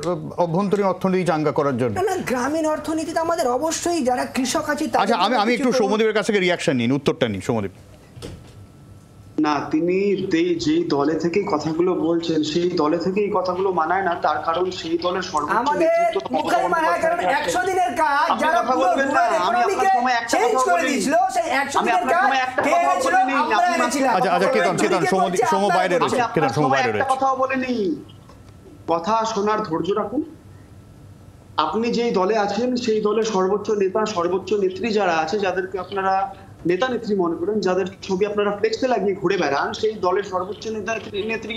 অভ্যন্তরীণ অর্থনীতি চাঙ্গা করার জন্য? না, গ্রামীণ অর্থনীতিতে আমাদের অবশ্যই যারা কৃষক আছে। আচ্ছা, আমি একটু সৌম্যদেবের কাছ থেকে রিয়াকশন নিন, উত্তরটা নিন সৌম্যদেব। না, তিনি যেই দলে থেকে কথাগুলো বলছেন সেই দলে থেকে এই কথাগুলো মানায় না, তার কারণ সেই দলের সর্বোচ্চ আমাদের মুখে মানায়, কারণ 100 দিনের কাজ যারা পুরো ইকোনমিকে চেঞ্জ করে দিয়েছিল, সেই 100 দিনের কাজ কে এনেছিল? আমরা এনেছিলাম। আচ্ছা কেতন, সৌম্য বাইরে রয়েছে, কেতন সৌম্য বাইরে রয়েছে। কথাও বলেনি, কথা শোনার ধৈর্য রাখুন। আপনি যেই দলে আছেন সেই দলের সর্বোচ্চ নেতা, সর্বোচ্চ নেত্রী যারা আছে, যাদেরকে আপনারা নেতা নেত্রী মনে করেন, যাদের ছবি আপনারা ফ্লেক্সে লাগিয়ে ঘুরে বেড়ান, সেই দলের সর্বোচ্চ নেতা নেত্রী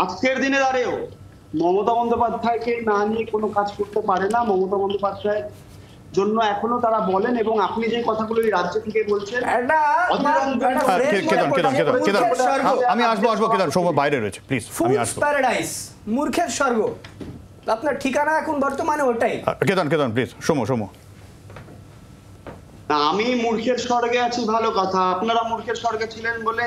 আজকের দিনে দাঁড়িয়েও মমতা বন্দ্যোপাধ্যায়কে না নিয়ে কোনো কাজ করতে পারে না। মমতা বন্দ্যোপাধ্যায়ের জন্য এখনো তারা বলেন, এবং আপনি যে কথাগুলো এই রাজ্য থেকে বলছেন, আমি আসবো কেতন, সৌম্য বাইরে রয়েছে, প্লিজ আমি আসবো। প্যারাডাইস, মূর্খের স্বর্গ, আপনার ঠিকানা এখন বর্তমানে ওটাই। কেতন প্লিজ, সৌম্য। আমি মূর্খের স্বর্গে আছি, ভালো কথা। আপনারা মূর্খের স্বর্গে ছিলেন বলে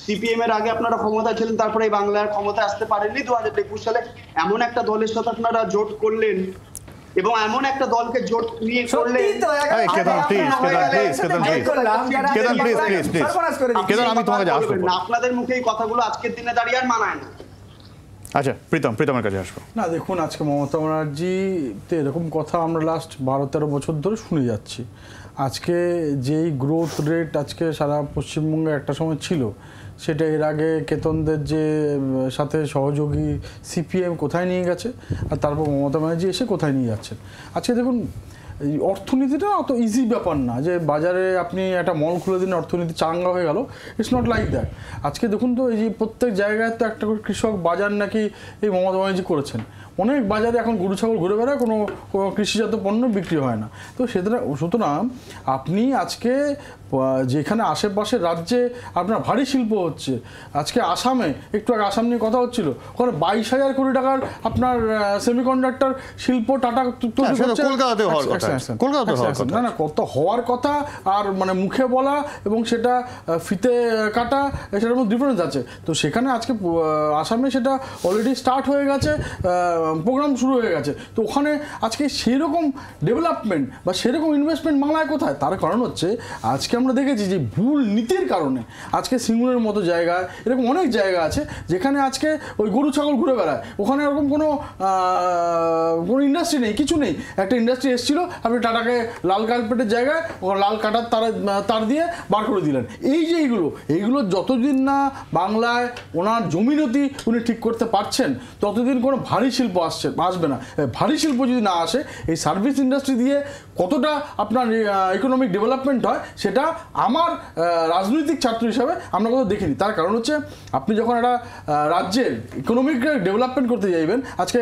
সিপিএম এর আগে আপনারা ক্ষমতা ছিলেন, তারপরে এই বাংলার ক্ষমতা আসতে পারেননি। 2021 সালে এমন একটা দলের সাথে আপনারা জোট করলেন, এবং এমন একটা দলকে জোট নিয়ে করলেন। আমি তোমাকে আসবো, আপনাদের মুখে এই কথাগুলো আজকের দিনে দাঁড়িয়ে আর মানায় না। আচ্ছা প্রীতমের কাছে আসবো। না দেখুন, আজকে মমতা ব্যানার্জিতে এরকম কথা আমরা লাস্ট 12-13 বছর ধরে শুনে যাচ্ছি। আজকে যেই গ্রোথ রেট আজকে সারা পশ্চিমবঙ্গে একটা সময় ছিল, সেটা এর আগে কেতনদের যে সাথে সহযোগী সিপিএম কোথায় নিয়ে গেছে, আর তারপর মমতা ব্যানার্জি এসে কোথায় নিয়ে যাচ্ছেন। আজকে দেখুন, এই অর্থনীতিটা অত ইজি ব্যাপার না যে বাজারে আপনি একটা মল খুলে দিন অর্থনীতি চাঙ্গা হয়ে গেল। It's not like that. আজকে দেখুন তো, এই যে প্রত্যেক জায়গায় তো একটা করে কৃষক বাজার নাকি এই মমতা ব্যানার্জি করেছেন। অনেক বাজারে এখন গরু ছাগল ঘুরে বেড়ায়, কোনো কৃষিজাত পণ্য বিক্রি হয় না। তো সুতরাং আপনি আজকে যেখানে আশেপাশের রাজ্যে আপনার ভারী শিল্প হচ্ছে, আজকে আসামে, একটু আগে আসাম নিয়ে কথা হচ্ছিল, ওখানে 22,000 কোটি টাকার আপনার সেমিকন্ডাক্টর শিল্প টাটা তৈরি করছে। না কত হওয়ার কথা, আর মানে মুখে বলা এবং সেটা ফিতে কাটা, সেটার মধ্যে ডিফারেন্স আছে। তো সেখানে আজকে আসামে সেটা অলরেডি স্টার্ট হয়ে গেছে, প্রোগ্রাম শুরু হয়ে গেছে। তো ওখানে আজকে সেরকম ডেভেলপমেন্ট বা সেরকম ইনভেস্টমেন্ট বাংলায় কোথায়? তার কারণ হচ্ছে আজকে আমরা দেখেছি যে ভুল নীতির কারণে আজকে সিঙ্গুরের মতো জায়গায় এরকম অনেক জায়গা আছে যেখানে আজকে ওই গরু ছাগল ঘুরে বেড়ায়, ওখানে এরকম কোনো ইন্ডাস্ট্রি নেই, কিছু নেই। একটা ইন্ডাস্ট্রি এসেছিলো, আপনি টাটাকে লাল কার্পেটের জায়গায় লাল কাটার তার দিয়ে বার করে দিলেন। এই যে এইগুলো যতদিন না বাংলায় ওনার জমিনতি উনি ঠিক করতে পারছেন, ততদিন কোনো ভারী শিল্প আসবে না। ভারী শিল্প যদি না আসে, এই সার্ভিস ইন্ডাস্ট্রি দিয়ে কতটা আপনার ইকোনমিক ডেভেলপমেন্ট হয় সেটা আমার রাজনৈতিক ছাত্র হিসাবে আমরা কোথাও দেখিনি। তার কারণ হচ্ছে আপনি যখন একটা রাজ্যের ইকোনমিক ডেভেলপমেন্ট করতে যাইবেন, আজকে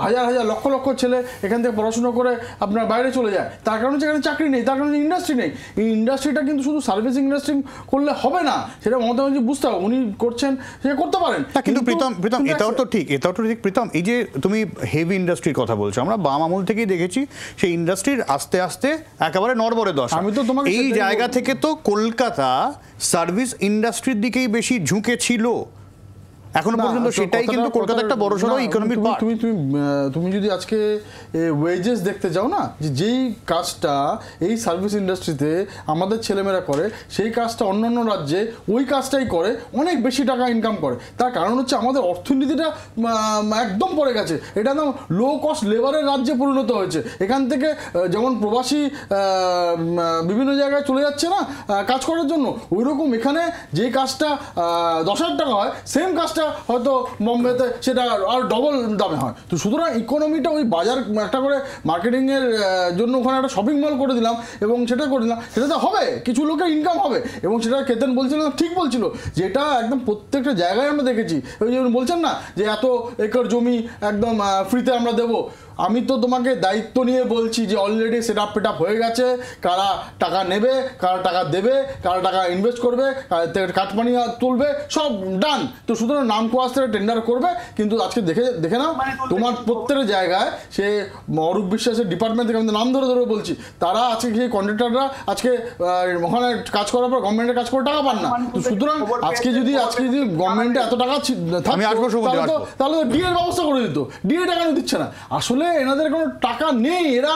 হাজার হাজার লক্ষ লক্ষ ছেলে এখান থেকে পড়াশুনো করে আপনার বাইরে চলে যায়, তার কারণ হচ্ছে এখানে চাকরি নেই, তার কারণে ইন্ডাস্ট্রি নেই। এই ইন্ডাস্ট্রিটা কিন্তু শুধু সার্ভিস ইন্ডাস্ট্রি করলে হবে না, সেটা মমতা ব্যানার্জি বুঝতে হবে, উনি করছেন, সেটা করতে পারেন। কিন্তু প্রীতম এটাও তো ঠিক প্রীতম, এই যে তুমি হেভি ইন্ডাস্ট্রির কথা বলছো, আমরা বাম আমল থেকেই দেখেছি সেই ইন্ডাস্ট্রির আস্তে আস্তে একেবারে নড়বড়ে দশা। আমি তো তোমাকে এই জায়গা থেকে তো কলকাতা সার্ভিস ইন্ডাস্ট্রির দিকেই বেশি ঝুঁকে ছিল এখনো পর্যন্ত, সেটাই কিন্তু কলকাতা একটা বড়সড় ইকোনমির পার্ট। তুমি যদি আজকে ওয়েজেস দেখতে যাও না, যেই কাজটা এই সার্ভিস ইন্ডাস্ট্রিতে আমাদের ছেলেমেয়েরা করে, সেই কাজটা অন্যান্য রাজ্যে ওই কাজটাই করে, অনেক বেশি টাকা ইনকাম করে। তার কারণ হচ্ছে আমাদের অর্থনীতিটা একদম পড়ে গেছে, এটা একদম লো কস্ট লেবারের রাজ্যে পরিণত হয়েছে। এখান থেকে যেমন প্রবাসী বিভিন্ন জায়গায় চলে যাচ্ছে না কাজ করার জন্য, ওইরকম এখানে যে কাজটা 10,000 টাকা হয়, সেম কাজটা হয়তো বোম্বেতে সেটা আর ডবল দামে হয়। তো সুতরাং ইকোনমিটা ওই বাজার একটা করে মার্কেটিংয়ের জন্য ওখানে একটা শপিং মল করে দিলাম এবং সেটা করে দিলাম, সেটাতে হবে, কিছু লোকের ইনকাম হবে। এবং সেটা কেতন বলছিল, ঠিক বলছিল, যেটা একদম প্রত্যেকটা জায়গায় আমরা দেখেছি। ওই যে বলছেন না যে এত একর জমি একদম ফ্রিতে আমরা দেবো, আমি তো তোমাকে দায়িত্ব নিয়ে বলছি যে অলরেডি সেট আপ হয়ে গেছে, কারা টাকা নেবে, কারা টাকা দেবে, কারা টাকা ইনভেস্ট করবে, কাটমানি তুলবে, সব ডান। তো সুতরাং নাম কোয়াস থেকে টেন্ডার করবে, কিন্তু আজকে দেখে নাও তোমার প্রত্যেকের জায়গায় সে অরূপ বিশ্বাসের ডিপার্টমেন্ট থেকে আমি নাম ধরে বলছি, তারা আজকে সেই কন্ট্রাক্টররা আজকে ওখানে কাজ করার পর গভর্নমেন্টের কাজ করে টাকা পান না। তো সুতরাং আজকে যদি গভর্নমেন্টে এত টাকা তাহলে তো ডিএর ব্যবস্থা করে দিত, ডিএ টাকা দিচ্ছে না। আসলে এনাদের কোনো টাকা নেই, এরা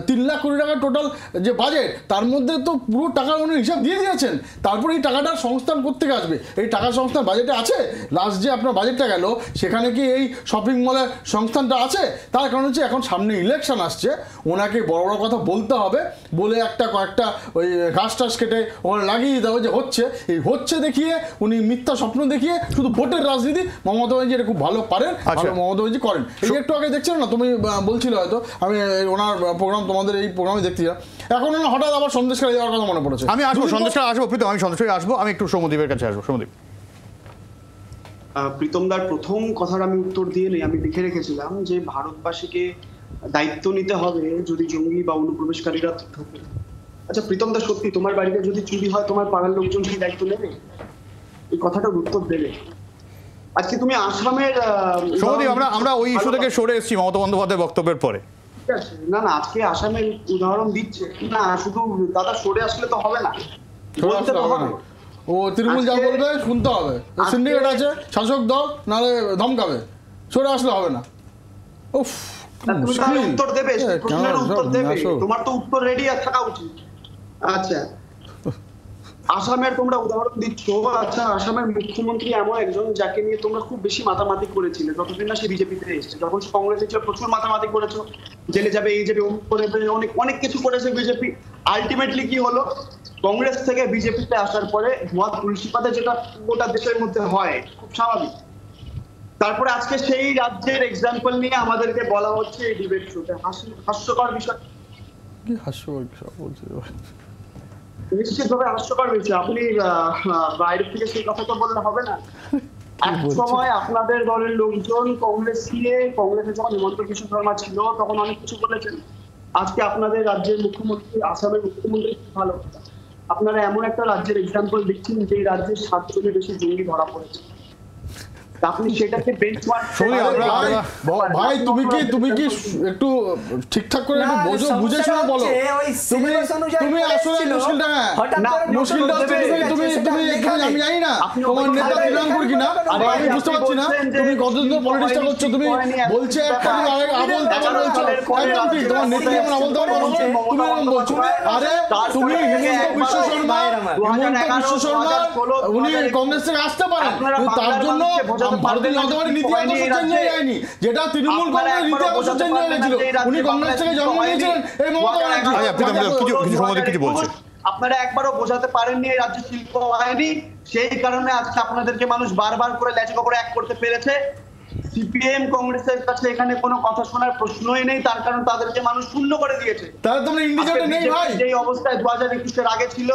3 লাখ কোটি টাকা টোটাল যে বাজেট, তার মধ্যে তো পুরো টাকা উনি হিসাব দিয়ে দিয়েছেন। তারপরে এই টাকাটার সংস্থান করতে আসবে, এই টাকা সংস্থান বাজেটে আছে? লাস্ট যে আপনার বাজেটটা গেল সেখানে কি এই শপিং মলের সংস্থানটা আছে? তার কারণ হচ্ছে এখন সামনে ইলেকশন আসছে, ওনাকে বড় বড় কথা বলতে হবে, বলে কয়েকটা ওই ঘাস টাস কেটে ওখানে লাগিয়ে দিতে হবে যে হচ্ছে, এই হচ্ছে দেখিয়ে উনি মিথ্যা স্বপ্ন দেখিয়ে শুধু ভোটের রাজনীতি মমতা ব্যানার্জি এটা খুব ভালো পারেন, ভালো মমতা ব্যানার্জি করেন। এই একটু আগে দেখছিলেন না, তুমি বলছিলে হয়তো, আমি ওনার প্রোগ্রাম তোমাদের এই প্রোগ্রামে দেখছিলাম, এখন ওনার হঠাৎ আবার সন্দেশখালী যাওয়ার কথা মনে পড়েছে। আমি আসবো সন্দেশখালী, আসবো প্রীতম, আমি সন্দেশখালী আসবো, আমি একটু সৌম্যদীপের কাছে আসবো। সৌম্যদীপ, প্রীতমদার প্রথম কথার আমি উত্তর দিয়ে নেই, আমি লিখে রেখেছিলাম যে ভারতবাসীকে দায়িত্ব নিতে হবে যদি জঙ্গি বা অনুপ্রবেশকারীরা ঢোকে। আচ্ছা প্রীতমদা, সত্যি তোমার বাড়িতে যদি চুরি হয় তোমার পাড়ার লোকজন সেই দায়িত্ব নেবে? এই কথাটার উত্তর দেবে? আজকে তুমি আসামের সৌম্যদীপ, আমরা ওই ইস্যু থেকে সরে এসেছি মমতা বন্দ্যোপাধ্যায়ের বক্তব্যের পরে। ঠিক আছে, না আজকে আসামের উদাহরণ দিচ্ছে না, শুধু দাদা সরে আসলে তো হবে না, বলতে তো হবে। ও তৃণমূল যা বলবে শুনতে হবে, সিন্ডিকেট আছে, শাসক দল, নাহলে ধমকাবে, সরে আসলে হবে না। উফ, তুমি তাহলে উত্তর দেবে, প্রশ্নের উত্তর দেবে, তোমার তো উত্তর রেডি থাকা উচিত। আচ্ছা, আসামের তোমরা উদাহরণ দিচ্ছ, আচ্ছা আসামের মুখ্যমন্ত্রী এমন একজন যাকে নিয়ে তোমরা খুব বেশি মাতামাতি করেছিলে যতদিন না সে বিজেপিতে এসেছে। যখন কংগ্রেসে ছিল প্রচুর মাতামাতি করেছো, জেলে যাবে, এই যাবে, অনেক অনেক কিছু করেছে বিজেপি। আলটিমেটলি কি হলো, কংগ্রেস থেকে বিজেপিতে আসার পরে ধোয়া তুলসীপাতে যেটা গোটা দেশের মধ্যে হয়, খুব স্বাভাবিক। তারপরে আজকে সেই রাজ্যের এক্সাম্পল নিয়ে আমাদেরকে বলা হচ্ছে এই ডিবেট শোতে, হাস্যকর বিষয়। কি হাস্যকর বিষয় বলছি? নিশ্চিতভাবে হাস্যকর বিষয়। আপনি বাইরে থেকে সেই কথা তো বললে হবে না। এক সময় আপনাদের দলের লোকজন কংগ্রেস নিয়ে, কংগ্রেসে যখন হিমন্ত বিশ্ব শর্মা ছিল তখন অনেক কিছু বলেছেন। আজকে আপনাদের রাজ্যের মুখ্যমন্ত্রী, আসামের মুখ্যমন্ত্রী, ভালো, আপনারা এমন একটা রাজ্যের এক্সাম্পল দিচ্ছেন যে রাজ্যের 7 জনের বেশি জঙ্গি ধরা পড়েছে। আপনি সেটাকে বেঞ্চমার্ক, ভাই তুমি কি একটু ঠিকঠাক করে একটু বুঝে শুনে বলো। তুমি আসলে মুশকিলটা হচ্ছে আমি জানি না তোমার নেতা তৃণমূল কিনা, আমি বুঝতে পারছি না তুমি কতদিন পলিটিক্সটা করছো। তুমি বলছে একটা আবল তাবল বলছো, একদম ঠিক, তোমার নেতা যেমন আবল তাবল বলছো তুমি এরকম বলছো। আরে তুমি হিমন্ত বিশ্ব শর্মা উনি কংগ্রেস থেকে আসতে পারেন, তার জন্য ভারতীয় জনতা পার্টির নীতি আদর্শ চেঞ্জ হয়ে যায়নি, যেটা তৃণমূল কংগ্রেসের নীতি আদর্শ চেঞ্জ হয়ে গেছিল। উনি কংগ্রেস থেকে জন্ম নিয়েছিলেন এই মমতা ব্যানার্জি। আপনারা একবারও বোঝাতে পারেননি এই রাজ্যে শিল্প হয়নি, সেই কারণে আজকে আপনাদেরকে মানুষ বারবার করে লেজ করে এক করতে পেরেছে। সিপিএম কংগ্রেসের কাছে এখানে কোনো কথা শোনার প্রশ্নই নেই, তার কারণ তাদেরকে মানুষ শূন্য করে দিয়েছে। তাহলে তোমরা ইন্ডিকেটর নেই ভাই, যেই অবস্থায় 2021-এর আগে ছিল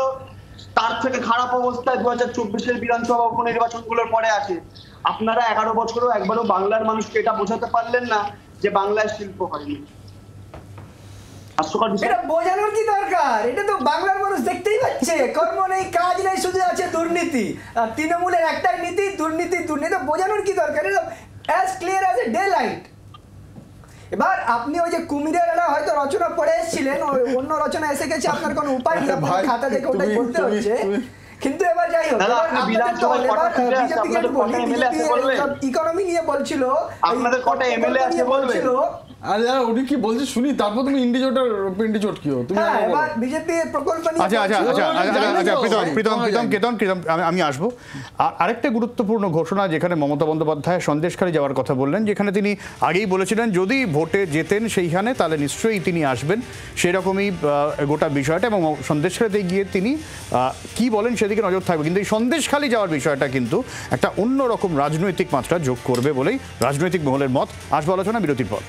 তার থেকে খারাপ অবস্থায় 2024-এর বিধানসভা উপনির্বাচনগুলোর পরে আছে। আপনারা 11 বছরও একবারও বাংলার মানুষকে এটা বোঝাতে পারলেন না যে বাংলায় শিল্প হয়নি। এটা বোঝানোর কি দরকার? এটা তো বাংলার মানুষ দেখতেই পাচ্ছে, কর্ম নেই, কাজ নেই, শুধু আছে দুর্নীতি। আর তৃণমূলের একটাই নীতি, দুর্নীতি। দুর্নীতি বোঝানোর কি দরকার? এটা as clear as a day light. এবার আপনি ওই যে কুমিরের হয়তো রচনা পড়ে এসেছিলেন, অন্য রচনা এসে গেছে, আপনার কোনো উপায় নেই, আপনার খাতা দেখে ওটাই বলতে হচ্ছে। কিন্তু এবার যাই হোক, ইকোনমি নিয়ে বলছিল, আপনাদের কটা এমএলএ আছে বলছিল। আরে উনি কি বলছে শুনি, তারপর তুমি ইন্ডিজোট কি তুমি এবার বিজেপি প্রকল্প নিয়ে। আচ্ছা প্রীতম, আমি আসবো। আরেকটা গুরুত্বপূর্ণ ঘোষণা, যেখানে মমতা বন্দ্যোপাধ্যায় সন্দেশখালী যাওয়ার কথা বললেন, যেখানে তিনি আগেই বলেছিলেন যদি ভোটে জেতেন সেইখানে তাহলে নিশ্চয়ই তিনি আসবেন, সেরকমই গোটা বিষয়টা। এবং সন্দেশখালীতে গিয়ে তিনি কি বলেন সেদিকে নজর থাকবে, কিন্তু এই সন্দেশখালী যাওয়ার বিষয়টা কিন্তু একটা অন্যরকম রাজনৈতিক মাত্রা যোগ করবে বলেই রাজনৈতিক মহলের মত। আসবো আলোচনা বিরতির পর।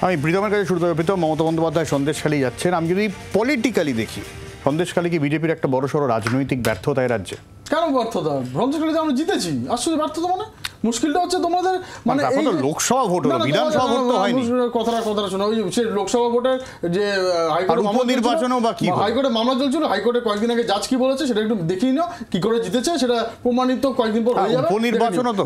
আমি প্রীতমের কাছে শুরু করব। প্রীতম, মমতা বন্দ্যোপাধ্যায় সন্দেশখালী যাচ্ছেন, আমি যদি পলিটিক্যালি দেখি সন্দেশখালী কি বিজেপির একটা বড়সড় রাজনৈতিক ব্যর্থতা রাজ্যে? কেন ব্যর্থতা? সন্দেশখালীতে আমরা জিতেছি, আসলে ব্যর্থতা মানে মুশকিলটা হচ্ছে তোমাদের মানে এই লোকসভা ভোট হলো, বিধানসভা ভোট তো হয়নি। কথাটা শোনো, ওই যে লোকসভা ভোটের যে হাইকোর্টে উপনির্বাচনও বা কি হাইকোর্টে মামলা চলছিল, হাইকোর্টে কয়েকদিন আগে জাজ কি বলেছে সেটা একটু দেখিয়ে নাও, কি করে জিতেছে সেটা প্রমাণিত কয়েকদিন পর হয়ে যাবে। উপনির্বাচনও তো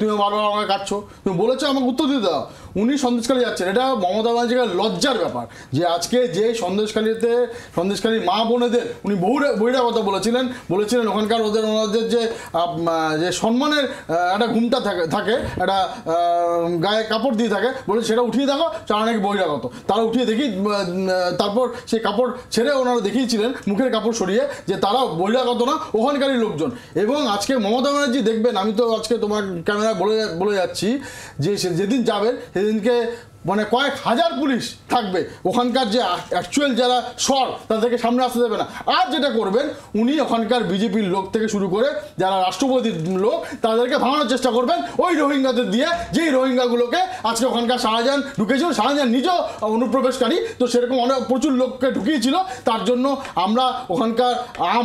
তুমি বারবার আমাকে কাটছো, তুমি বলেছো আমাকে উত্তর দিতে দাও। উনি সন্দেশখালী যাচ্ছেন, এটা মমতা ব্যানার্জির লজ্জার ব্যাপার যে আজকে যে সন্দেশখালীর মা বোনেদের উনি বহিরাগত বলেছিলেন ওখানকার ওনাদের যে সম্মানের একটা ঘুমটা থাকে, একটা গায়ে কাপড় দিয়ে থাকে, বলে সেটা উঠিয়ে দেখো, তারা নাকি বহিরাগত। তারা উঠিয়ে দেখি, তারপর সেই কাপড় ছেড়ে ওনারা দেখিয়েছিলেন মুখের কাপড় সরিয়ে যে তারা বহিরাগত না, ওখানকারই লোকজন। এবং আজকে মমতা ব্যানার্জি দেখবেন, আমি তো আজকে তোমার ক্যামেরায় বলে যাচ্ছি যে যেদিন যাবেন সেদিনকে মানে কয়েক হাজার পুলিশ থাকবে, ওখানকার যে অ্যাকচুয়াল যারা স্বর তাদেরকে সামনে আসতে দেবে না। আর যেটা করবেন, উনি ওখানকার বিজেপির লোক থেকে শুরু করে যারা রাষ্ট্রপতির লোক তাদেরকে ভাঙানোর চেষ্টা করবেন ওই রোহিঙ্গাদের দিয়ে, যেই রোহিঙ্গাগুলোকে আজকে ওখানকার শাহজাহান ঢুকেছিল। শাহজাহান নিজেও অনুপ্রবেশকারী, তো সেরকম প্রচুর লোককে ঢুকিয়েছিল। তার জন্য আমরা ওখানকার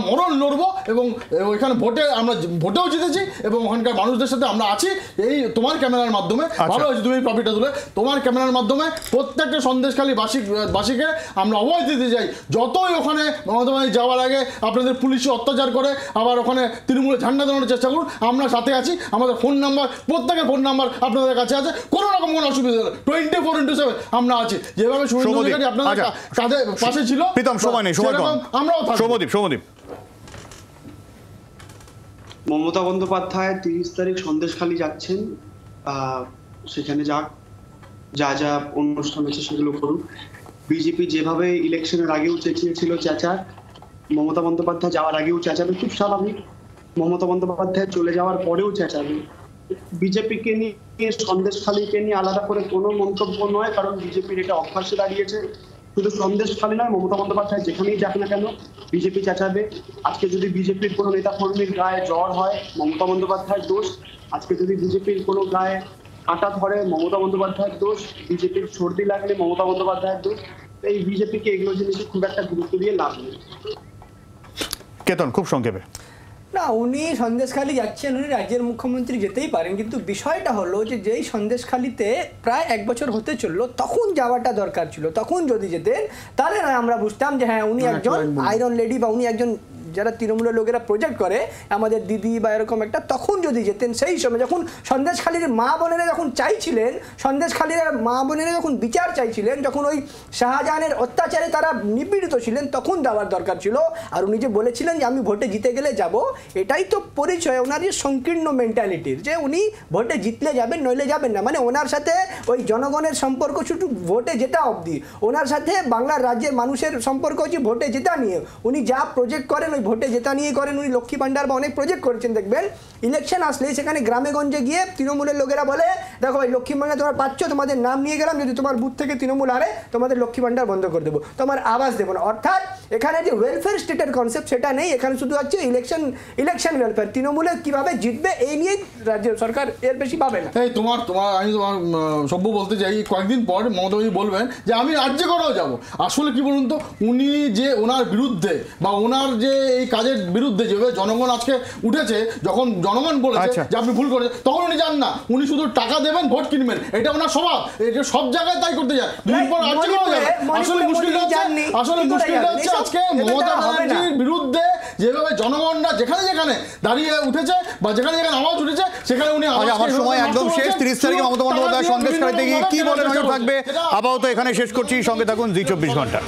মরণ লড়বো এবং ওইখানে আমরা ভোটেও জিতেছি এবং ওখানকার মানুষদের সাথে আমরা আছি। এই তোমার ক্যামেরার মাধ্যমে ভালো হয়েছে, তুমি প্রফিটটা তুলে তোমার ক্যামেরার মাধ্যমে প্রত্যেকটা সন্দেশখালী বাসীকে আমরা অভয় দিতে চাই। যতই ওখানে মমতা ব্যানার্জি যাওয়ার আগে আপনাদের পুলিশে অত্যাচার করে আবার ওখানে তৃণমূলে ঝান্ডা দেওয়ার চেষ্টা করুন, আমরা সাথে আছি। আমাদের ফোন নাম্বার, প্রত্যেকের ফোন নাম্বার আপনাদের কাছে আছে, কোনো রকম কোনো অসুবিধা নেই, 24/7 আমরা আছি। যেভাবে সুরেন্দ্র আপনাদের কাঁধে পাশে ছিল, আমরাও সৌম্যদীপ। মমতা বন্দ্যোপাধ্যায় 30 তারিখ সন্দেশখালী যাচ্ছেন, সেখানে যা অনুষ্ঠান আছে সেগুলো করুক। বিজেপি যেভাবে ইলেকশনের আগেও চেঁচিয়েছিল চেঁচাক, মমতা বন্দ্যোপাধ্যায় যাওয়ার আগেও চেঁচাবে, খুব স্বাভাবিক। মমতা বন্দ্যোপাধ্যায় চলে যাওয়ার পরেও চেঁচাবে। বিজেপিকে নিয়ে, সন্দেশখালীকে নিয়ে আলাদা করে কোনো মন্তব্য নয়, কারণ বিজেপির এটা অভ্যাসে দাঁড়িয়েছে। শুধু সন্দেশখালী নয়, মমতা বন্দ্যোপাধ্যায় যেখানেই যাক না কেন বিজেপি চেঁচাবে। আজকে যদি বিজেপির কোনো নেতা কর্মীর গায়ে জ্বর হয়, মমতা বন্দ্যোপাধ্যায়ের দোষ। আজকে যদি বিজেপির কোনো গায়ে কাঁটা ধরে, মমতা বন্দ্যোপাধ্যায়ের দোষ। বিজেপির সর্দি লাগলে মমতা বন্দ্যোপাধ্যায়ের দোষ। এই বিজেপিকে এগুলো জিনিসে খুব একটা গুরুত্ব দিয়ে লাভ নেই। কেতন, খুব সংক্ষেপে। না, উনি সন্দেশখালী যাচ্ছেন, উনি রাজ্যের মুখ্যমন্ত্রী যেতেই পারেন, কিন্তু বিষয়টা হলো যে যেই সন্দেশখালীতে প্রায় 1 বছর হতে চললো তখন যাওয়াটা দরকার ছিল। তখন যদি যেতেন তাহলে আমরা বুঝতাম যে হ্যাঁ উনি একজন আয়রন লেডি বা উনি একজন যারা তৃণমূলের লোকেরা প্রজেক্ট করে আমাদের দিদি বা এরকম একটা, তখন যদি যেতেন সেই সময় যখন সন্দেশখালীর মা বোনেরা যখন চাইছিলেন, সন্দেশখালীর মা বোনেরা যখন বিচার চাইছিলেন, যখন ওই শাহজাহানের অত্যাচারে তারা নিপীড়িত ছিলেন, তখন দেওয়ার দরকার ছিল। আর উনি যে বলেছিলেন যে আমি ভোটে জিতে গেলে যাব, এটাই তো পরিচয় ওনার যে সংকীর্ণ মেন্টালিটির, যে উনি ভোটে জিতলে যাবেন নইলে যাবেন না। মানে ওনার সাথে ওই জনগণের সম্পর্ক শুধু ভোটে জেতা অবধি, ওনার সাথে বাংলার রাজ্যের মানুষের সম্পর্ক হচ্ছে ভোটে জেতা নিয়ে। উনি যা প্রজেক্ট করেন ওই ভোটে জেতা নিয়ে করেন। উনি লক্ষ্মী ভান্ডার বা অনেক প্রজেক্ট করেছেন, দেখবেন ইলেকশন আসলে সেখানে গ্রামে গঞ্জে গিয়ে তৃণমূলের লোকেরা বলে দেখো ভাই লক্ষ্মী ভান্ডার তোমার পাচ্ছ, তোমাদের নাম নিয়ে গেলাম, যদি তোমার বুথ থেকে তৃণমূল হারে তোমাদের লক্ষ্মী ভান্ডার বন্ধ করে দেবো, তোমার আওয়াজ দেবো না। অর্থাৎ এখানে যে ওয়েলফেয়ার স্টেটের কনসেপ্ট সেটা নেই, এখানে শুধু হচ্ছে ইলেকশন ওয়েলফেয়ার। তৃণমূলে কিভাবে জিতবে এই নিয়ে রাজ্য সরকার এর বেশি পাবে না। এই আমি তোমার সভ্য বলতে চাই, কয়েকদিন পর মমতা ব্যানার্জি বলবেন যে আমি রাজ্যে করেও যাবো। আসলে কি বলুন তো, উনি যে ওনার বিরুদ্ধে বা ওনার যে এই কাজের বিরুদ্ধে যেভাবে জনগণ আজকে উঠেছে, যখন জনগণ বলেছে যে আপনি ভুল করেছেন, তখন উনি যান না, উনি শুধু টাকা দেবেন, ভোট কিনবেন, এটা ওনার স্বভাব। এটা সব জায়গায় তাই করতে যায়। আসলে মুশকিলটা হচ্ছে আজকে মমতা ব্যানার্জির বিরুদ্ধে যেভাবে জনগণরা যেখানে দাঁড়িয়ে উঠেছে বা যেখানে আওয়াজ উঠেছে, সেখানে উনি আমার সময় একদম শেষ। 30 তারিখে মমতা বন্দ্যোপাধ্যায় সন্দেশখালীতে গিয়ে কি বলে নজর থাকবে। আপাতত এখানে শেষ করছি, সঙ্গে থাকুন জি 24 ঘন্টা।